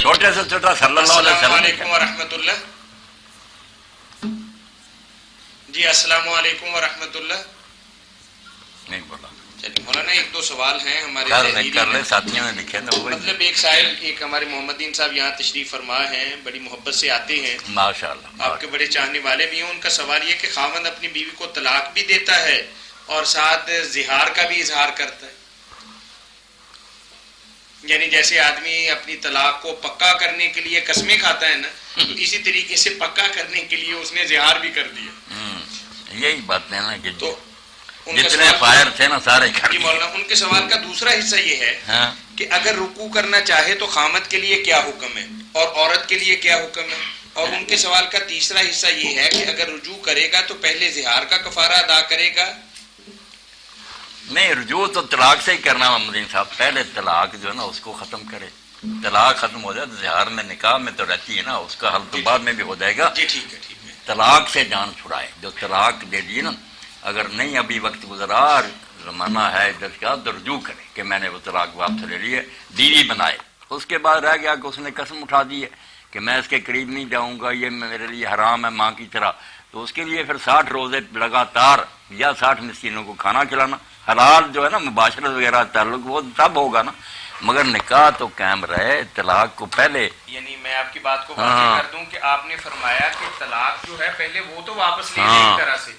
چھوٹے سے چھوٹا صلی اللہ علیہ السلام وسلم. علیکم ورحمۃ اللہ. جی السلام علیکم ورحمۃ اللہ. نہیں بولا، چلیے مولانا ایک دو سوال ہیں ہمارے کر لیں، ساتھیوں نے لکھے نا. مطلب ایک سائل، ایک ہمارے محمدین صاحب یہاں تشریف فرما ہیں، بڑی محبت سے آتے ہیں، ماشاء اللہ آپ کے بڑے چاہنے والے بھی ہیں. ان کا سوال یہ کہ خاوند اپنی بیوی کو طلاق بھی دیتا ہے اور ساتھ زہار کا بھی اظہار کرتا ہے. یعنی جیسے آدمی اپنی طلاق کو پکا کرنے کے لیے قسمیں کھاتا ہے نا، تو اسی طریقے سے پکا کرنے کے لیے اس نے زہار بھی کر دیا. یہی بات ہے نا کہ تو جتنے فائر تھے نا سارے کر جی مولانا، ان کے سوال کا دوسرا حصہ یہ ہے کہ اگر رکوع کرنا چاہے تو خامد کے لیے کیا حکم ہے اور عورت کے لیے کیا حکم ہے. اور ان کے سوال کا تیسرا حصہ یہ ہے کہ اگر رجوع کرے گا تو پہلے زہار کا کفارہ ادا کرے گا. نہیں، رجوع تو طلاق سے ہی کرنا محمدین صاحب. پہلے طلاق جو ہے نا اس کو ختم کرے، طلاق ختم ہو جائے تو زہار میں نکاح میں تو رہتی ہے نا، اس کا حل تو بعد میں بھی ہو جائے گا. جی ٹھیک ہے، ٹھیک ہے. طلاق سے جان چھڑائے، جو طلاق دے دیے نا، اگر نہیں ابھی وقت گزرا، زمانہ ہے جج کا، تو رجوع کرے کہ میں نے وہ طلاق واپس لے لی ہے، بیوی بنائے. اس کے بعد رہ گیا کہ اس نے قسم اٹھا دی ہے کہ میں اس کے قریب نہیں جاؤں گا، یہ میرے لیے حرام ہے ماں کی طرح، تو اس کے لیے پھر 60 روزے لگاتار یا 60 مسکینوں کو کھانا کھلانا، حلال جو ہے نا مباشرت وغیرہ تعلق وہ سب ہوگا نا، مگر نکاح تو قائم رہے. طلاق کو پہلے، یعنی میں آپ کی بات کو واضح کر دوں کہ آپ نے فرمایا کہ طلاق جو ہے پہلے وہ تو واپس لے لے ایک طرح سے،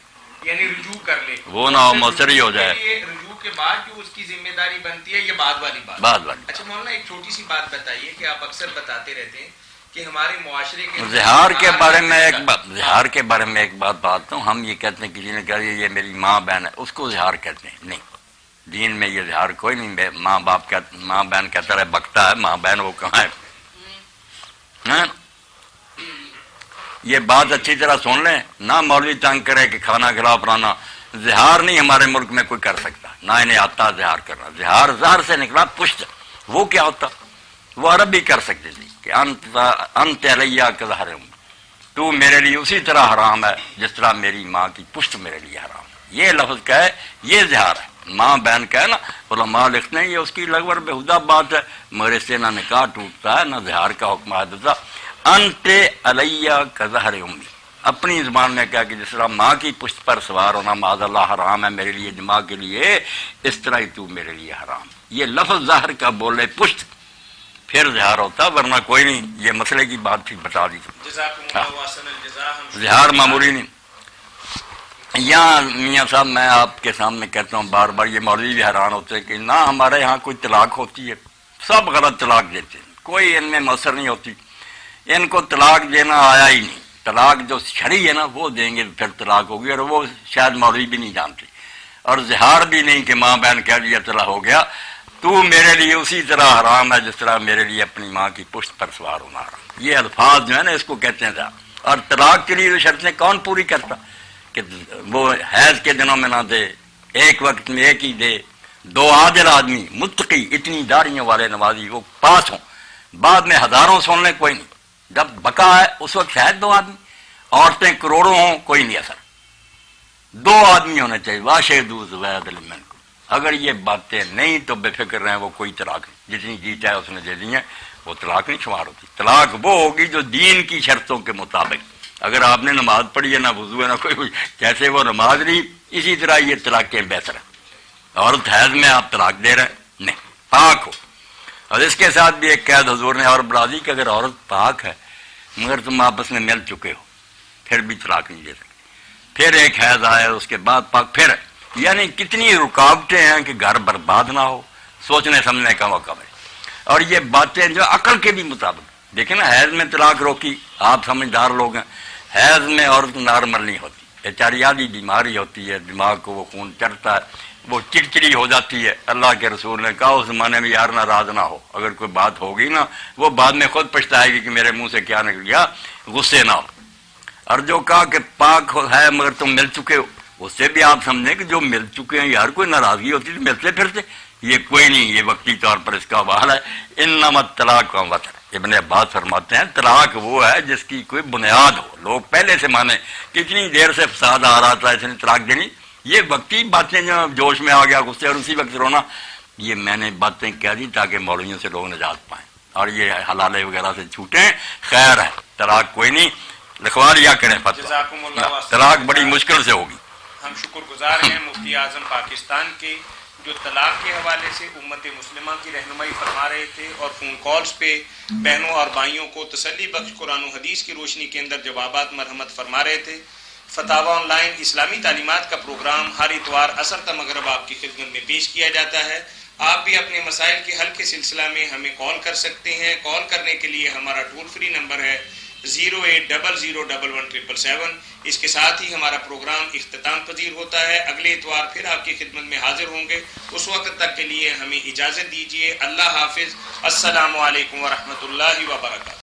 یعنی رجوع کر لے، وہ نہ مؤثر ہو جائے. رجوع کے بعد جو اس کی ذمہ داری بنتی ہے یہ بعد والی بات. اچھا مولانا ایک چھوٹی سی بات بتائیے کہ آپ اکثر بتاتے رہتے ہیں کہ ہمارے معاشرے کے زہار کے بارے میں ایک بات بتاتا ہوں. ہم یہ کہتے ہیں کسی نے کہا یہ میری ماں بہن ہے، اس کو زہار کہتے ہیں. نہیں، دین میں یہ زہار کوئی نہیں. ماں بہن کہتا رہے بکتا ہے، ماں بہن وہ کہاں ہے. یہ بات اچھی طرح سن لیں، نہ مولوی تنگ کرے کہ کھانا کھلاؤ پرانا. زہار نہیں ہمارے ملک میں کوئی کر سکتا، نہ انہیں آتا زہار کرنا. زہار زہر سے نکلا پشت، وہ کیا ہوتا؟ وہ عرب بھی کر سکتے تھے کہ انت علیہ کظہر ام، تو میرے لیے اسی طرح حرام ہے جس طرح میری ماں کی پشت میرے لیے حرام ہے. یہ لفظ کا ہے، یہ زہار ہے. ماں بہن کا ہے نا، علماء لکھتے ہیں یہ اس کی لگ بھگ بےہودہ بات ہے، مگر اس سے نہ نکاح ٹوٹتا ہے نہ زہار کا حکم عادت. انت علیہ کظہر امی، اپنی زبان میں کہا کہ جس طرح ماں کی پشت پر سوار ہونا معاذ اللہ حرام ہے میرے لیے، جماع کے لیے، اس طرح ہی تو میرے لیے حرام. یہ لفظ ظاہر کا بولے پشت پھر زہار ہوتا، ورنہ کوئی نہیں. یہ مسئلے کی بات تھی، بتا دی. زہار معمولی نہیں. یہاں میاں صاحب میں آپ کے سامنے کہتا ہوں بار بار، یہ مولوی بھی حیران ہوتے ہیں کہ نہ ہمارے یہاں کوئی طلاق ہوتی ہے، سب غلط طلاق دیتے ہیں، کوئی ان میں مؤثر نہیں ہوتی. ان کو طلاق دینا آیا ہی نہیں. طلاق جو شرعی ہے نا وہ دیں گے پھر طلاق ہوگی، اور وہ شاید مولوی بھی نہیں جانتے. اور زہار بھی نہیں کہ ماں بہن کہہ دیا چلا ہو گیا، تو میرے لیے اسی طرح حرام ہے جس طرح میرے لیے اپنی ماں کی پشت پر سوار ہونا حرام۔ یہ الفاظ جو ہے نا اس کو کہتے ہیں زہار۔ اور طلاق کے لیے جو شرطیں کون پوری کرتا کہ وہ حیض کے دنوں میں نہ دے، ایک وقت میں ایک ہی دے، دو عادل آدمی متقی اتنی داڑیوں والے نمازی وہ پاس ہوں، بعد میں ہزاروں سن لیں کوئی نہیں، جب بقا ہے اس وقت شاید دو آدمی، عورتیں کروڑوں ہوں کوئی نہیں اثر، دو آدمی ہونے چاہیے، واشہدوا ذوی عدل منکم۔ اگر یہ باتیں نہیں تو بے فکر رہیں، وہ کوئی طلاق نہیں، جتنی جی چاہے اس نے دے دی ہیں، وہ طلاق نہیں شمار ہوتی۔ طلاق وہ ہوگی جو دین کی شرطوں کے مطابق، اگر آپ نے نماز پڑھی ہے نہ وضو ہے نہ کوئی، جیسے وہ نماز نہیں اسی طرح یہ طلاقیں بہتر ہیں۔ عورت حیض میں آپ طلاق دے رہے ہیں نہیں، پاک ہو۔ اور اس کے ساتھ بھی ایک قید حضور نے اور بڑھا دی کہ اگر عورت پاک ہے مگر تم آپس میں مل چکے ہو پھر بھی طلاق نہیں دے سکتے، پھر ایک حیض آئے اس کے بعد پاک پھر، یعنی کتنی رکاوٹیں ہیں کہ گھر برباد نہ ہو، سوچنے سمجھنے کا موقع ملے۔ اور یہ باتیں جو عقل کے بھی مطابق، دیکھیں نا حیض میں طلاق روکی، آپ سمجھدار لوگ ہیں، حیض میں عورت نارمل نہیں ہوتی، اعتیادی بیماری ہوتی ہے، دماغ کو وہ خون چڑھتا ہے، وہ چڑچڑی ہو جاتی ہے۔ اللہ کے رسول نے کہا اس زمانے میں یار ناراض نہ ہو، اگر کوئی بات ہوگی نا وہ بعد میں خود پچھتائے گی کہ میرے منہ سے کیا نکل گیا، غصے نہ ہو۔ اور جو کہا کہ پاک ہے مگر تم مل چکے ہو، اس سے بھی آپ سمجھیں کہ جو مل چکے ہیں یار کوئی ناراضگی ہوتی تو ملتے پھرتے، یہ کوئی نہیں، یہ وقتی طور پر اس کا بحال ہے۔ انما الطلاق وطر، ابن عباس فرماتے ہیں طلاق وہ ہے جس کی کوئی بنیاد ہو، لوگ پہلے سے مانیں کہ اتنی دیر سے فساد آ رہا تھا اس نے طلاق دینی، یہ وقتی باتیں جو جوش میں آ گیا غصے اور اسی وقت رونا، یہ میں نے باتیں کہہ دی تاکہ مولویوں سے لوگ نجات پائیں اور یہ حلالے وغیرہ سے چھوٹیں، خیر ہے، طلاق کوئی نہیں، لکھوا لیا کریں جزاکم اللہ فتویٰ، طلاق بڑی مشکل سے ہوگی۔ ہم شکر گزار ہیں مفتی اعظم پاکستان کے جو طلاق کے حوالے سے امت مسلمہ کی رہنمائی فرما رہے تھے اور فون کالز پہ بہنوں اور بھائیوں کو تسلی بخش قرآن و حدیث کی روشنی کے اندر جوابات مرحمت فرما رہے تھے۔ فتاوی آن لائن اسلامی تعلیمات کا پروگرام ہر اتوار عصر تا مغرب آپ کی خدمت میں پیش کیا جاتا ہے۔ آپ بھی اپنے مسائل کے حل کے سلسلہ میں ہمیں کال کر سکتے ہیں۔ کال کرنے کے لیے ہمارا ٹول فری نمبر ہے 08001117777۔ اس کے ساتھ ہی ہمارا پروگرام اختتام پذیر ہوتا ہے۔ اگلے اتوار پھر آپ کی خدمت میں حاضر ہوں گے، اس وقت تک کے لیے ہمیں اجازت دیجیے۔ اللہ حافظ، السلام علیکم ورحمۃ اللہ وبرکاتہ۔